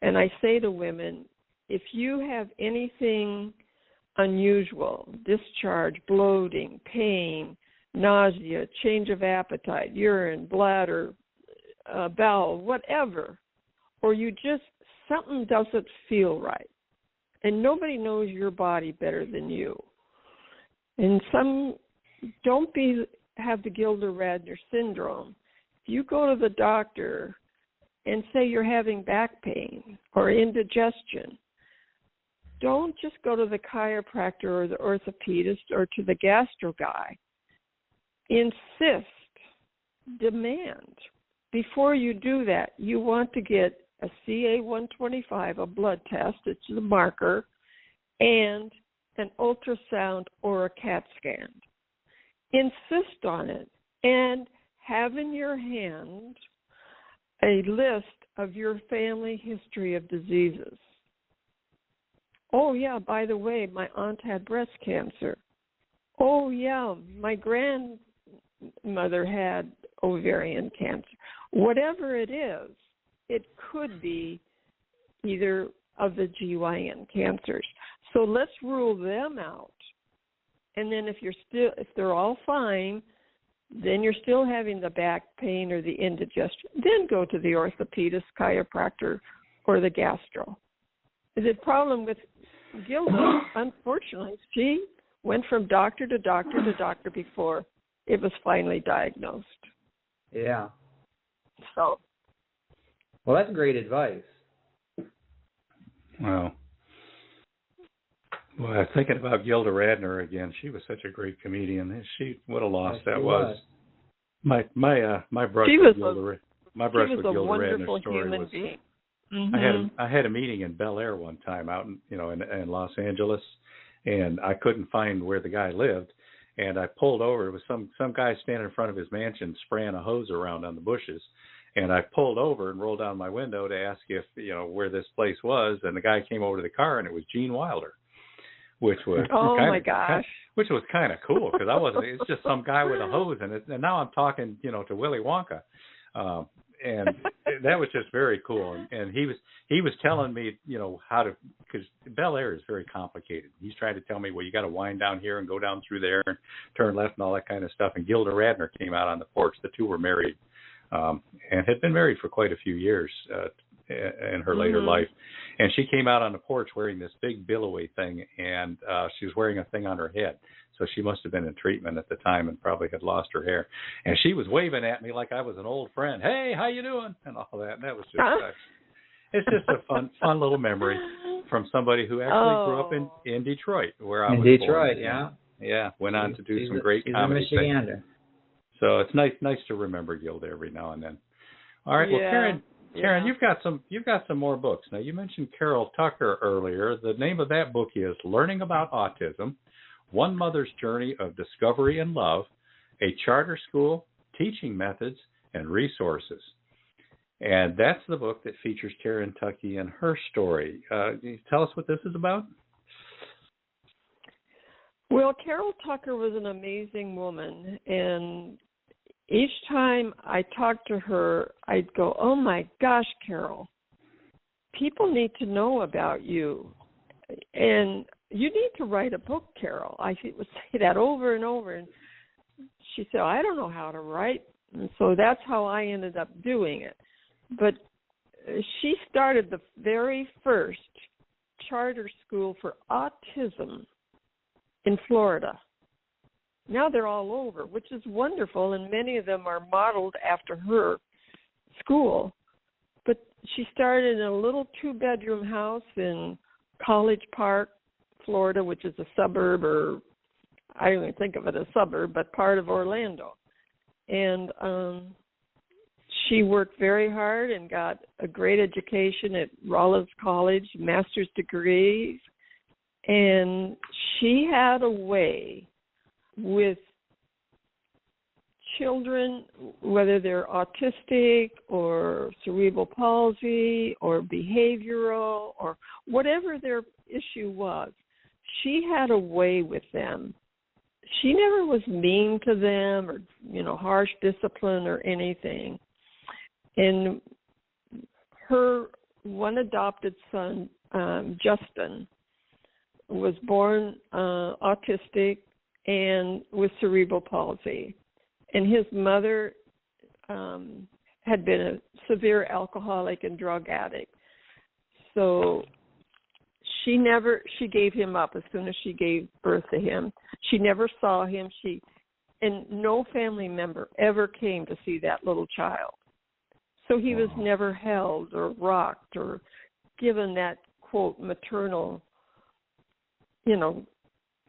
And I say to women, if you have anything unusual, discharge, bloating, pain, nausea, change of appetite, urine, bladder, bowel, whatever, or something doesn't feel right, and nobody knows your body better than you. And don't have the Gilda Radner syndrome. If you go to the doctor and say you're having back pain or indigestion, don't just go to the chiropractor or the orthopedist or to the gastro guy. Insist, demand. Before you do that, you want to get a CA-125, a blood test, it's the marker, and an ultrasound or a CAT scan. Insist on it, and have in your hand a list of your family history of diseases. Oh, yeah, by the way, my aunt had breast cancer. Oh, yeah, my grandmother had ovarian cancer. Whatever it is, it could be either of the GYN cancers. So let's rule them out. And then if they're all fine, then you're still having the back pain or the indigestion, then go to the orthopedist, chiropractor, or the gastro. The problem with Gilda, unfortunately, she went from doctor to doctor to doctor before it was finally diagnosed. Yeah. So. Well, that's great advice. Well, I was thinking about Gilda Radner again. She was such a great comedian. What a loss that was. My brush with Gilda Radner's story was. Mm-hmm. I had a meeting in Bel Air one time out in Los Angeles, and I couldn't find where the guy lived, and I pulled over. It was some guy standing in front of his mansion spraying a hose around on the bushes. And I pulled over and rolled down my window to ask if, where this place was. And the guy came over to the car, and it was Gene Wilder, which was which was kind of cool because it's just some guy with a hose in it. And now I'm talking, to Willy Wonka. And that was just very cool. And he was telling me, how to, because Bel Air is very complicated. He's trying to tell me, well, you got to wind down here and go down through there and turn left and all that kind of stuff. And Gilda Radner came out on the porch. The two were married. And had been married for quite a few years, in her later life. And she came out on the porch wearing this big billowy thing, and she was wearing a thing on her head. So she must have been in treatment at the time and probably had lost her hair. And she was waving at me like I was an old friend. Hey, how you doing? And all that. And that was just it's just a fun little memory from somebody who actually grew up in Detroit, where I was born. In Detroit, yeah. Yeah, went on to do some great comedy things. So it's nice to remember Gilda every now and then. All right, well, Karen, you've got some more books. Now, you mentioned Carol Tucker earlier. The name of that book is Learning About Autism: One Mother's Journey of Discovery and Love, a Charter School, Teaching Methods, and Resources. And that's the book that features Karen Tucky and her story. Can you tell us what this is about? Well, Carol Tucker was an amazing woman, and each time I talked to her, I'd go, oh, my gosh, Carol, people need to know about you, and you need to write a book, Carol. I would say that over and over, and she said, I don't know how to write, and so that's how I ended up doing it. But she started the very first charter school for autism in Florida. Now they're all over, which is wonderful, and many of them are modeled after her school. But she started in a little 2-bedroom house in College Park, Florida, which is a suburb, or I don't even think of it as a suburb, but part of Orlando. And she worked very hard and got a great education at Rollins College, master's degrees. And she had a way with children, whether they're autistic or cerebral palsy or behavioral or whatever their issue was, she had a way with them. She never was mean to them or, harsh discipline or anything. And her one adopted son, Justin, was born autistic and with cerebral palsy. And his mother had been a severe alcoholic and drug addict. So she gave him up as soon as she gave birth to him. She never saw him. And no family member ever came to see that little child. So he was never held or rocked or given that, quote, maternal,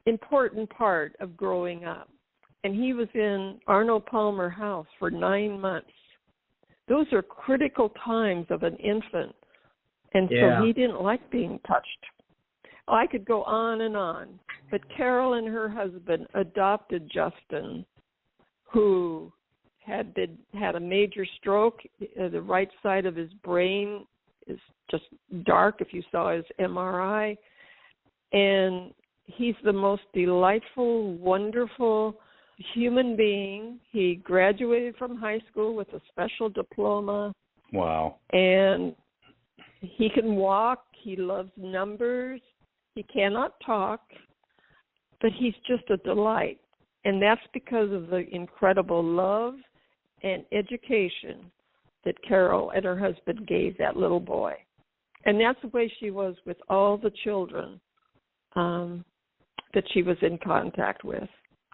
important part of growing up. And he was in Arnold Palmer House for 9 months. Those are critical times of an infant. And so he didn't like being touched. I could go on and on. But Carol and her husband adopted Justin, who had a major stroke. The right side of his brain is just dark if you saw his MRI. And he's the most delightful, wonderful human being. He graduated from high school with a special diploma. Wow. And he can walk. He loves numbers. He cannot talk, but he's just a delight. And that's because of the incredible love and education that Carol and her husband gave that little boy. And that's the way she was with all the children that she was in contact with.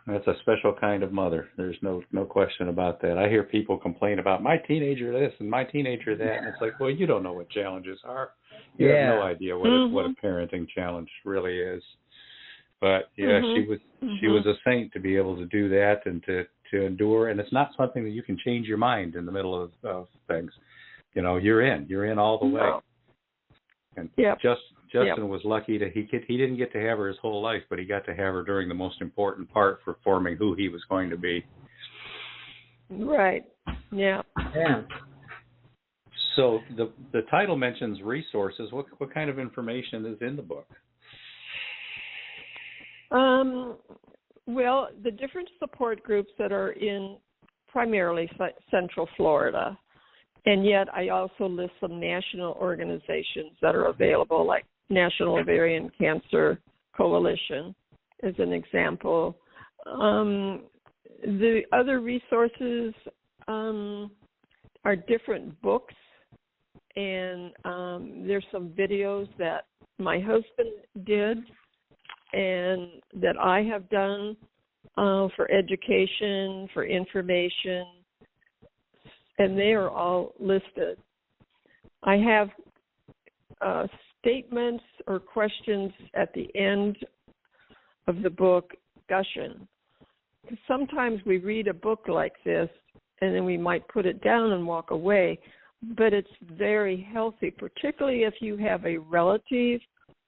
That's a special kind of mother. There's no question about that. I hear people complain about my teenager this and my teenager that, and it's like, well, you don't know what challenges are. You have no idea what a parenting challenge really is. But she was a saint to be able to do that and to endure. And it's not something that you can change your mind in the middle of things. You're in all the way. And Justin was lucky that he didn't get to have her his whole life, but he got to have her during the most important part for forming who he was going to be. Right. Yeah. Yeah. So the title mentions resources. What kind of information is in the book? Well, the different support groups that are in primarily Central Florida, and yet I also list some national organizations that are available, like National Ovarian Cancer Coalition as an example. The other resources are different books and there's some videos that my husband did and that I have done for education, for information, and they are all listed. I have statements or questions at the end of the book discussion. Because sometimes we read a book like this and then we might put it down and walk away, but it's very healthy, particularly if you have a relative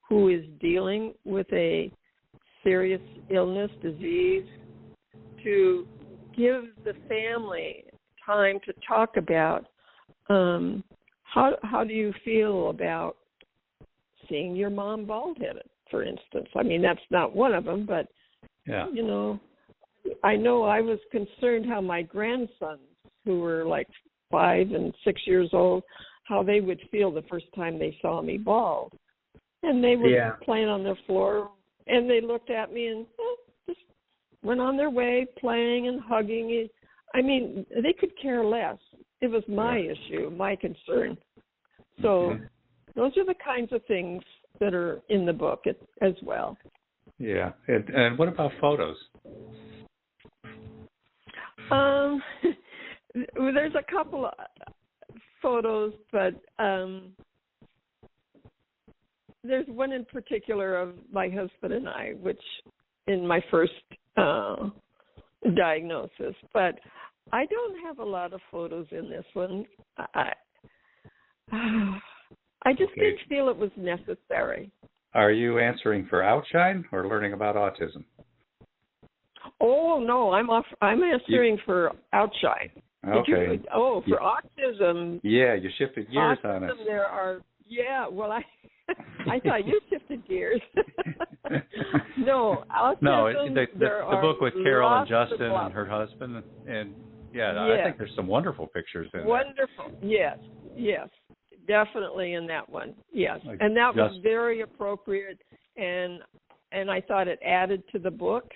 who is dealing with a serious illness, disease, to give the family time to talk about how do you feel about seeing your mom bald-headed, for instance. I mean, that's not one of them, but, you know, I know I was concerned how my grandsons, who were like 5 and 6 years old, how they would feel the first time they saw me bald. And they were playing on their floor, and they looked at me and just went on their way, playing and hugging. I mean, they could care less. It was my issue, my concern. So those are the kinds of things that are in the book as well. Yeah. And what about photos? There's a couple of photos, but there's one in particular of my husband and I, which in my first diagnosis. But I don't have a lot of photos in this one. I just didn't feel it was necessary. Are you answering for outshine or learning about autism? Oh no, I'm answering for outshine. Okay. For autism. Yeah, you shifted gears on us. There are. Yeah, well, I thought you shifted gears. No, autism. No, the book with Carol and Justin and her husband, and I think there's some wonderful pictures in there. Wonderful. Yes, definitely in that one. Yes, and that was very appropriate, and I thought it added to the book,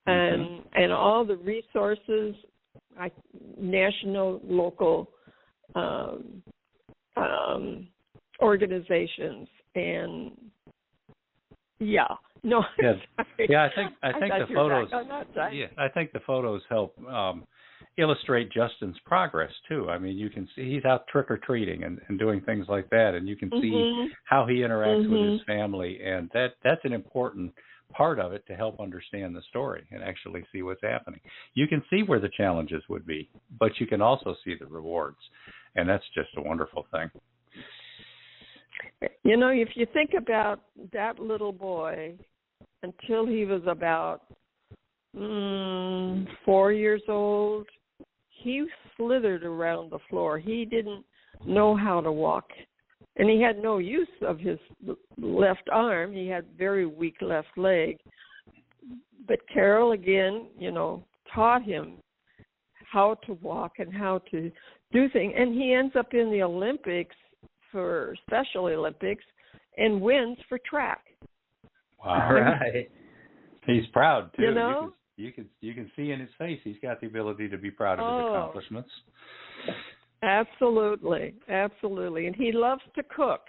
and all the resources, national, local organizations, and I think the photos. I think the photos help illustrate Justin's progress too. I mean, you can see he's out trick or treating and doing things like that, and you can see how he interacts with his family, and that's an important part of it to help understand the story and actually see what's happening. You can see where the challenges would be, but you can also see the rewards, and that's just a wonderful thing. You know, if you think about that little boy, until he was about 4 years old, he slithered around the floor. He didn't know how to walk, and he had no use of his left arm. He had very weak left leg. But Carol, again, taught him how to walk and how to do things. And he ends up in the Olympics, for Special Olympics, and wins for track. Wow. Right. He's proud, too. You know? You can see in his face he's got the ability to be proud of his accomplishments. Absolutely. And he loves to cook,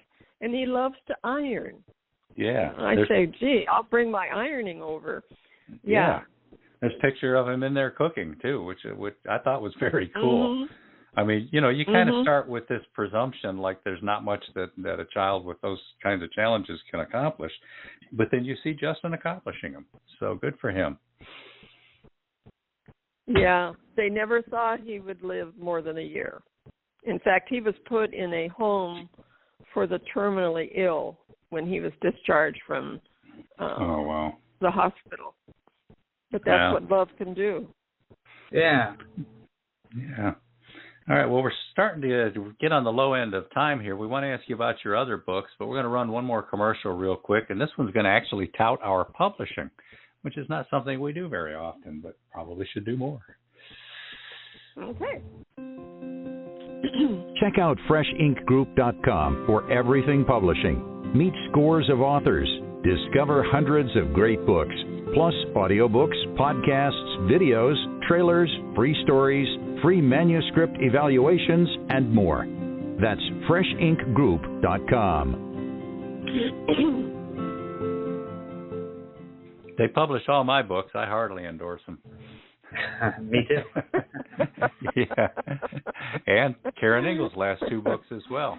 and he loves to iron. Yeah. I say, gee, I'll bring my ironing over. Yeah. There's a picture of him in there cooking, too, which I thought was very cool. I mean, you kind of start with this presumption like there's not much that a child with those kinds of challenges can accomplish. But then you see Justin accomplishing them. So good for him. Yeah, they never thought he would live more than a year. In fact, he was put in a home for the terminally ill when he was discharged from the hospital. But that's what love can do. Yeah. Yeah. All right, well, we're starting to get on the low end of time here. We want to ask you about your other books, but we're going to run one more commercial real quick, and this one's going to actually tout our publishing, which is not something we do very often, but probably should do more. Okay. Check out FreshInkGroup.com for everything publishing. Meet scores of authors. Discover hundreds of great books, plus audiobooks, podcasts, videos, trailers, free stories, free manuscript evaluations, and more. That's freshinkgroup.com. They publish all my books. I hardly endorse them. Me too. Yeah. And Karen Ingalls' last 2 books as well.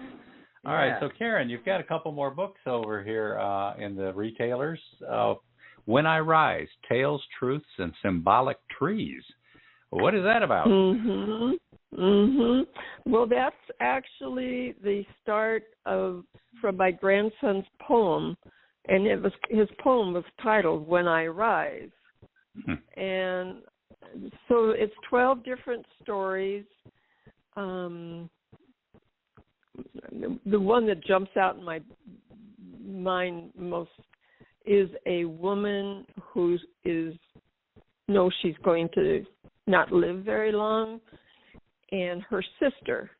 All right, so Karen, you've got a couple more books over here in the retailers. When I Rise, Tales, Truths, and Symbolic Trees. What is that about? Well, that's actually the start from my grandson's poem, and his poem was titled When I Rise. And so it's 12 different stories. The one that jumps out in my mind most is a woman who knows she's going to not live very long, and her sister.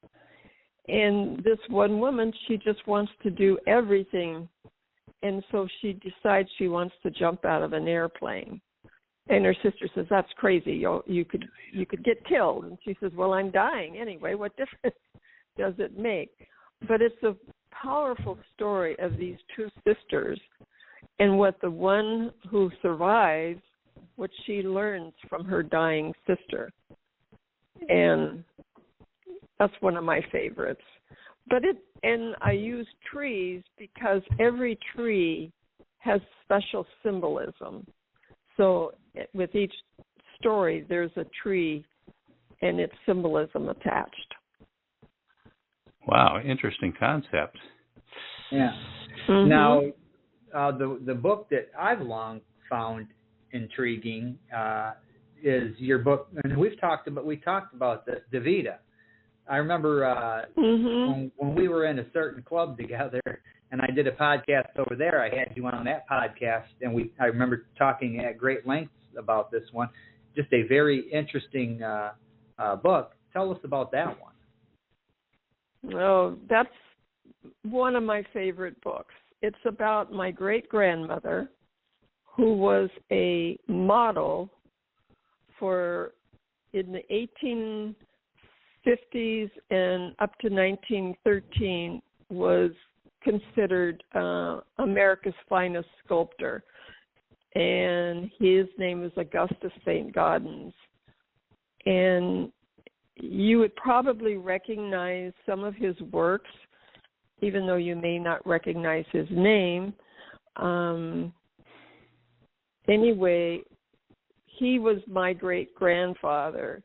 And this one woman, she just wants to do everything, and so she decides she wants to jump out of an airplane. And her sister says, "That's crazy. You could get killed." And she says, "Well, I'm dying anyway. What difference does it make?" But it's a powerful story of these 2 sisters and what the one who survives, what she learns from her dying sister. And that's one of my favorites. And I use trees because every tree has special symbolism. So with each story, there's a tree and its symbolism attached. Wow, interesting concept. Yeah. Now, the book that I've long found intriguing is your book, and we talked about the Davida. I remember when we were in a certain club together, and I did a podcast over there. I had you on that podcast, and I remember talking at great lengths about this one. Just a very interesting book. Tell us about that one. Oh, that's one of my favorite books. It's about my great-grandmother, who was a model in the 1850s and up to 1913 was considered America's finest sculptor. And his name is Augustus St. Gaudens. And you would probably recognize some of his works, even though you may not recognize his name. Anyway, he was my great-grandfather,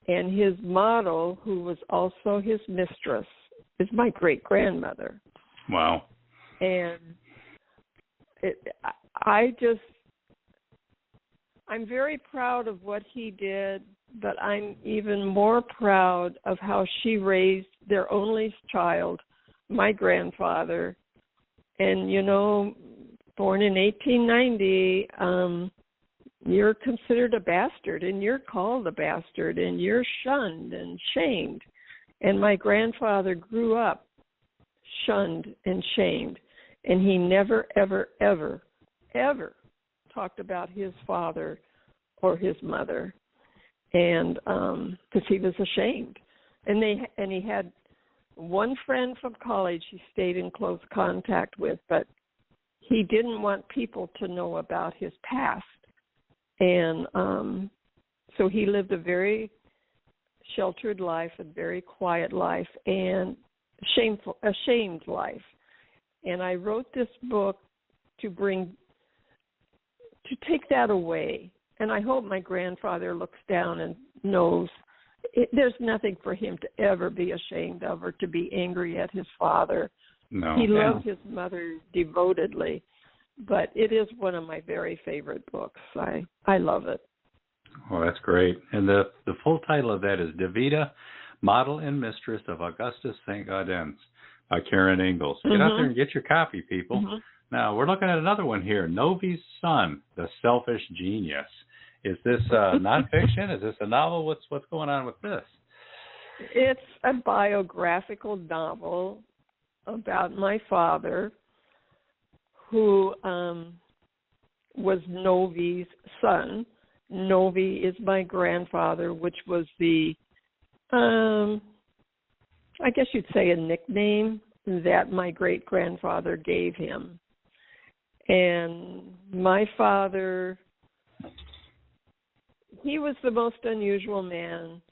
and his model, who was also his mistress, is my great-grandmother. Wow. And I'm very proud of what he did, but I'm even more proud of how she raised their only child, my grandfather. And, born in 1890, you're considered a bastard, and you're called a bastard, and you're shunned and shamed. And my grandfather grew up shunned and shamed, and he never, ever, ever, ever talked about his father or his mother, and because he was ashamed. And he had one friend from college he stayed in close contact with, but he didn't want people to know about his past. And so he lived a very sheltered life, a very quiet life, and a shamed life. And I wrote this book to take that away. And I hope my grandfather looks down and knows there's nothing for him to ever be ashamed of or to be angry at his father. No. He loved his mother devotedly, but it is one of my very favorite books. I love it. Well, that's great. And the full title of that is Davida, Model and Mistress of Augustus St. Gaudens by Karen Ingalls. Get out there and get your copy, people. Now, we're looking at another one here, Novi's Son, The Selfish Genius. Is this nonfiction? Is this a novel? What's going on with this? It's a biographical novel about my father, who was Novi's son. Novi is my grandfather, which was the I guess you'd say, a nickname that my great-grandfather gave him. And my father, he was the most unusual man,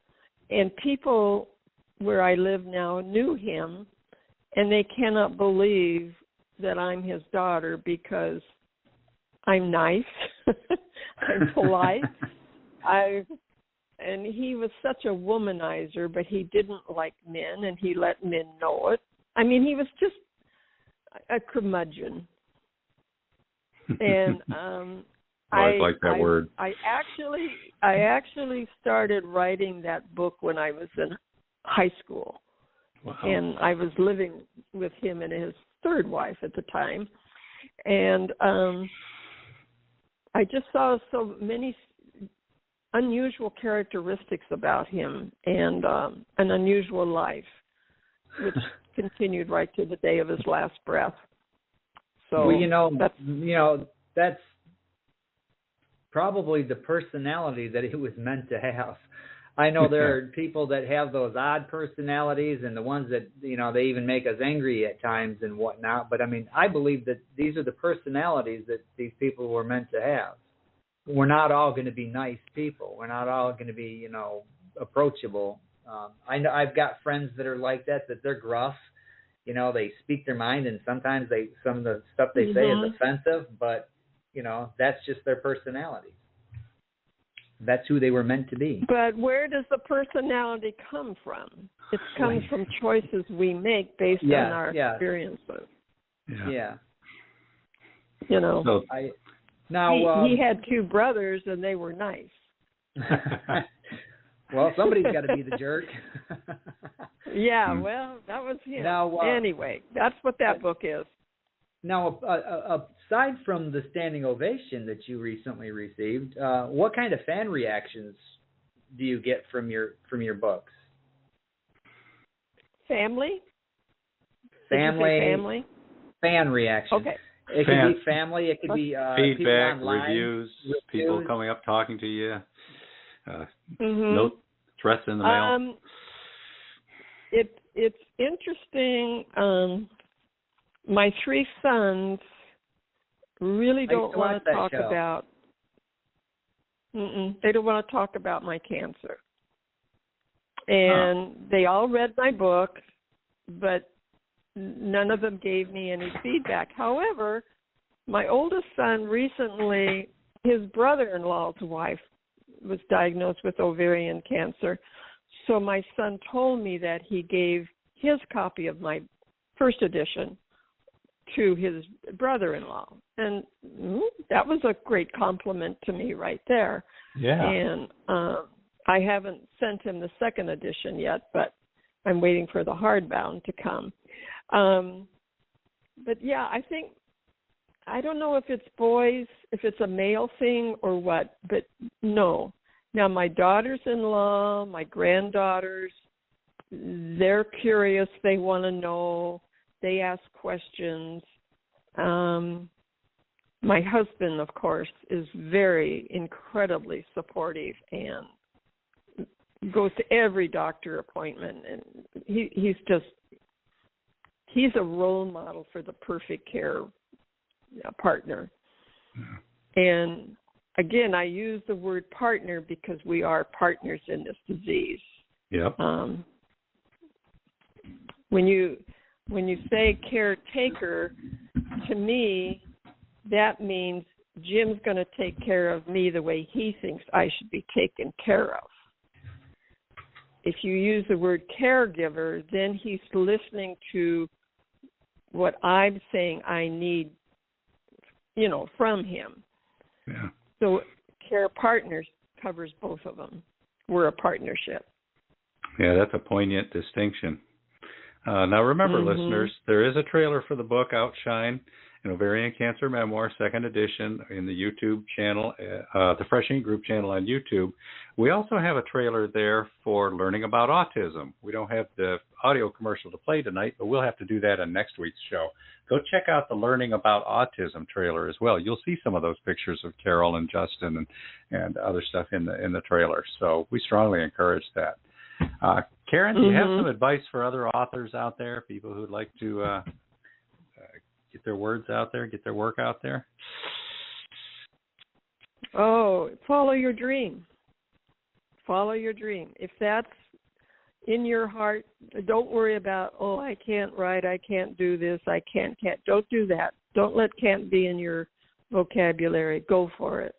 and people where I live now knew him, and they cannot believe that I'm his daughter because I'm nice, I'm polite, and he was such a womanizer, but he didn't like men, and he let men know it. I mean, he was just a curmudgeon. And I like that word. I actually started writing that book when I was in high school. Wow. And I was living with him and his third wife at the time. And I just saw so many unusual characteristics about him, and an unusual life, which continued right to the day of his last breath. So, well, that's probably the personality that it was meant to have. I know there are people that have those odd personalities, and the ones that, they even make us angry at times and whatnot. But, I mean, I believe that these are the personalities that these people were meant to have. We're not all going to be nice people. We're not all going to be, approachable. I know I've got friends that are like that they're gruff. They speak their mind, and sometimes some of the stuff they say is offensive, but, that's just their personality. That's who they were meant to be. But where does the personality come from? It comes from choices we make based on our experiences. Yeah. So he had two brothers, and they were nice. Well, somebody's got to be the jerk. Yeah, well, that was him. Now, anyway, that's what that book is. Now, aside from the standing ovation that you recently received, what kind of fan reactions do you get from your books? Family? Family. Fan reactions. Okay. It could be family. It could be feedback, people online, reviews, people coming up talking to you. No threats in the mail. It's interesting. My three sons really don't want to talk about. They don't want to talk about my cancer, and they all read my book, but none of them gave me any feedback. However, my oldest son recently, his brother-in-law's wife was diagnosed with ovarian cancer. So my son told me that he gave his copy of my first edition to his brother-in-law. And that was a great compliment to me right there. Yeah. And I haven't sent him the second edition yet, but I'm waiting for the hardbound to come. But yeah, I don't know if it's boys, if it's a male thing or what, but no. Now, my daughters-in-law, my granddaughters, they're curious. They want to know. They ask questions. My husband, of course, is incredibly supportive and goes to every doctor appointment. And he's a role model for the perfect care partner. Yeah. And again, I use the word partner because we are partners in this disease. Yep. When you say caretaker, to me, that means Jim's going to take care of me the way he thinks I should be taken care of. If you use the word caregiver, then he's listening to what I'm saying I need, from him. Yeah. So care partners covers both of them. We're a partnership. Yeah, that's a poignant distinction. Now remember, listeners, there is a trailer for the book Outshine, an Ovarian Cancer Memoir, second edition, in the YouTube channel, the Fresh Ink Group channel on YouTube. We also have a trailer there for learning about autism. We don't have the audio commercial to play tonight, but we'll have to do that on next week's show. Go check out the Learning About Autism trailer as well. You'll see some of those pictures of Carol and Justin and other stuff in the trailer. So we strongly encourage that. Karen, do you have some advice for other authors out there, people who'd like to get their words out there, get their work out there? Oh, follow your dream. Follow your dream. If that's in your heart, don't worry about, oh, I can't write, I can't do this, I can't. Don't do that. Don't let can't be in your vocabulary. Go for it.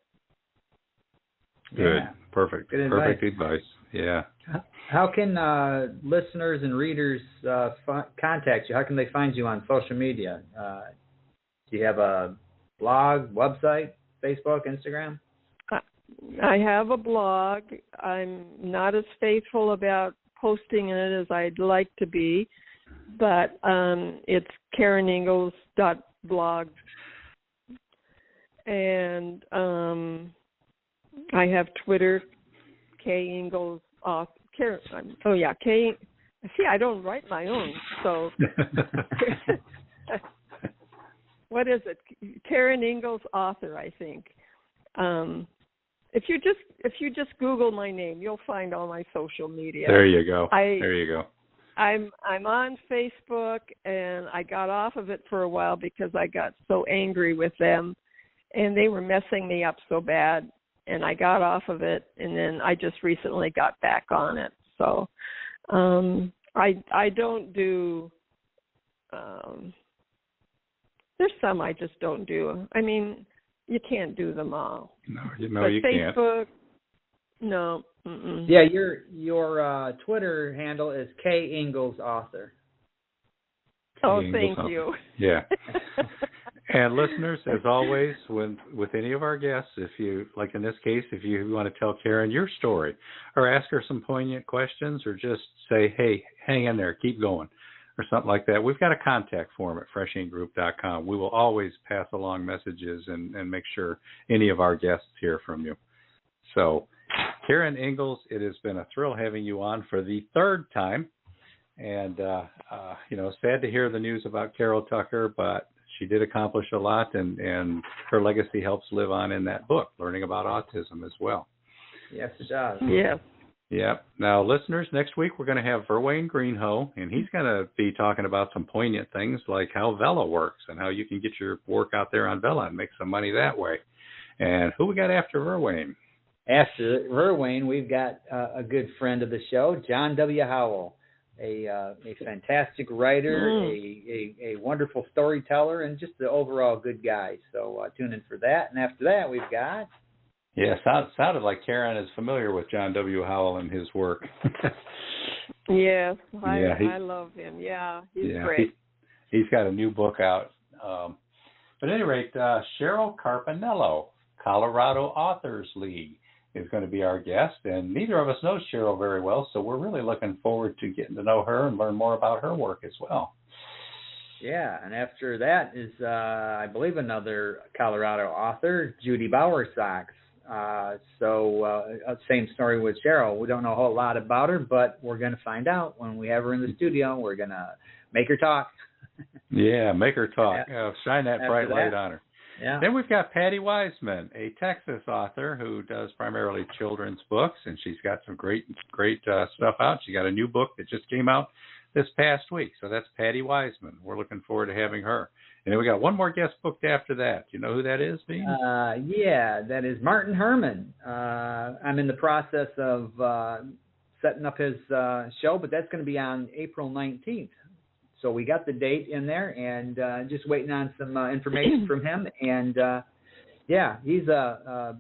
Good. Yeah. Perfect. Good Perfect advice. Yeah. How can listeners and readers contact you? How can they find you on social media? Do you have a blog, website, Facebook, Instagram? I have a blog. I'm not as faithful about posting in it as I'd like to be, but it's KarenIngalls.blog. And I have Twitter, K Ingalls off. K. See, I don't write my own, so what is it? Karen Ingalls author, I think. If you just Google my name, you'll find all my social media. There you go. There you go. I'm on Facebook, and I got off of it for a while because I got so angry with them, and they were messing me up so bad. And I got off of it, and then I just recently got back on it. So I don't do. There's some I just don't do. I mean, you can't do them all. No, but you Facebook, can't. No. Mm-mm. Yeah, your Twitter handle is K Ingalls author. Oh, thank you. Yeah. And listeners, as always, with any of our guests, if you, like in this case, if you want to tell Karen your story or ask her some poignant questions or just say, hey, hang in there, keep going, or something like that, we've got a contact form at freshinkgroup.com. We will always pass along messages and make sure any of our guests hear from you. So, Karen Ingalls, it has been a thrill having you on for the third time. And, sad to hear the news about Carol Tucker, but she did accomplish a lot, and her legacy helps live on in that book, learning about autism as well. Yes, it does. Yeah. Yeah. Now, listeners, next week we're going to have Verwayne Greenhoe, and he's going to be talking about some poignant things like how Vela works and how you can get your work out there on Vela and make some money that way. And who we got after Verwayne? After Verwayne, we've got a good friend of the show, John W. Howell. A fantastic writer, a wonderful storyteller, and just an overall good guy. So tune in for that. And after that, we've got... Yeah, sounded like Karen is familiar with John W. Howell and his work. Yes, I love him. Yeah, he's great. He's got a new book out. But at any rate, Cheryl Carpinello, Colorado Authors League, is going to be our guest, and neither of us knows Cheryl very well, so we're really looking forward to getting to know her and learn more about her work as well. Yeah, and after that is, I believe, another Colorado author, Judy Bowersox. Same story with Cheryl. We don't know a whole lot about her, but we're going to find out when we have her in the studio. We're going to make her talk. Yeah, make her talk. Shine that bright light on her. Yeah. Then we've got Patty Wiseman, a Texas author who does primarily children's books, and she's got some great stuff out. She got a new book that just came out this past week, so that's Patty Wiseman. We're looking forward to having her. And then we got one more guest booked after that. Do you know who that is, Beem? Yeah, that is Martin Herman. I'm in the process of setting up his show, but that's going to be on April 19th. So we got the date in there, and just waiting on some information from him. And, he's a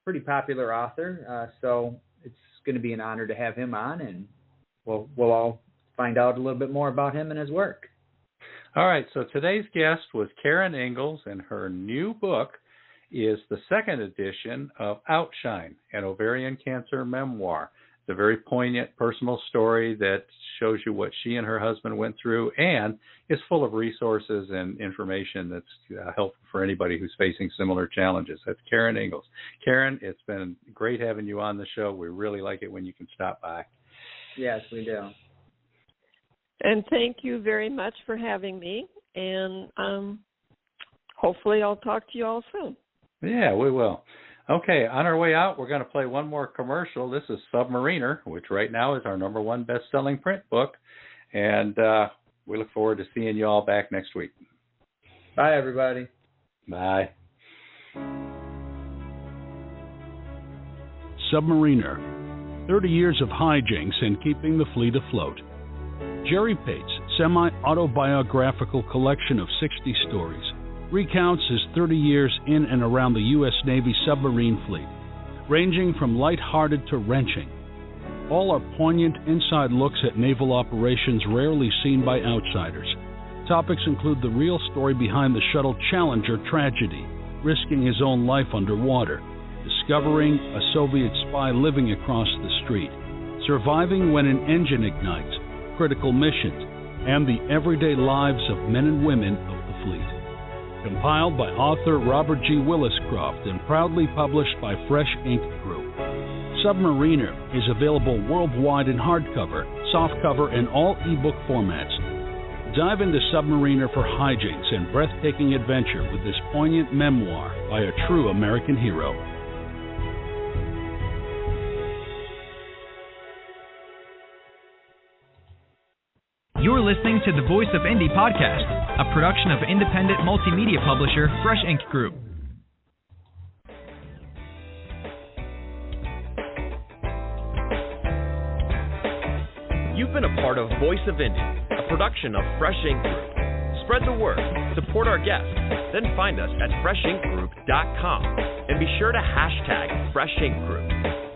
pretty popular author, so it's going to be an honor to have him on, and we'll all find out a little bit more about him and his work. All right, so today's guest was Karen Ingalls, and her new book is the second edition of Outshine, an ovarian cancer memoir. It's a very poignant personal story that shows you what she and her husband went through, and is full of resources and information that's helpful for anybody who's facing similar challenges. That's Karen Ingalls. Karen, it's been great having you on the show. We really like it when you can stop by. Yes, we do. And thank you very much for having me, and hopefully I'll talk to you all soon. Yeah, we will. Okay, on our way out, we're going to play one more commercial. This is Submariner, which right now is our #1 best-selling print book. And we look forward to seeing you all back next week. Bye, everybody. Bye. Submariner, 30 years of hijinks and keeping the fleet afloat. Jerry Pate's semi-autobiographical collection of 60 stories recounts his 30 years in and around the U.S. Navy submarine fleet, ranging from lighthearted to wrenching. All are poignant inside looks at naval operations rarely seen by outsiders. Topics include the real story behind the shuttle Challenger tragedy, risking his own life underwater, discovering a Soviet spy living across the street, surviving when an engine ignites, critical missions, and the everyday lives of men and women of the fleet. Compiled by author Robert G. Williscroft and proudly published by Fresh Ink Group. Submariner is available worldwide in hardcover, softcover, and all ebook formats. Dive into Submariner for hijinks and breathtaking adventure with this poignant memoir by a true American hero. You're listening to the Voice of Indie podcast, a production of independent multimedia publisher Fresh Ink Group. You've been a part of Voice of Indie, a production of Fresh Ink Group. Spread the word, support our guests, then find us at freshinkgroup.com and be sure to hashtag Fresh Ink Group.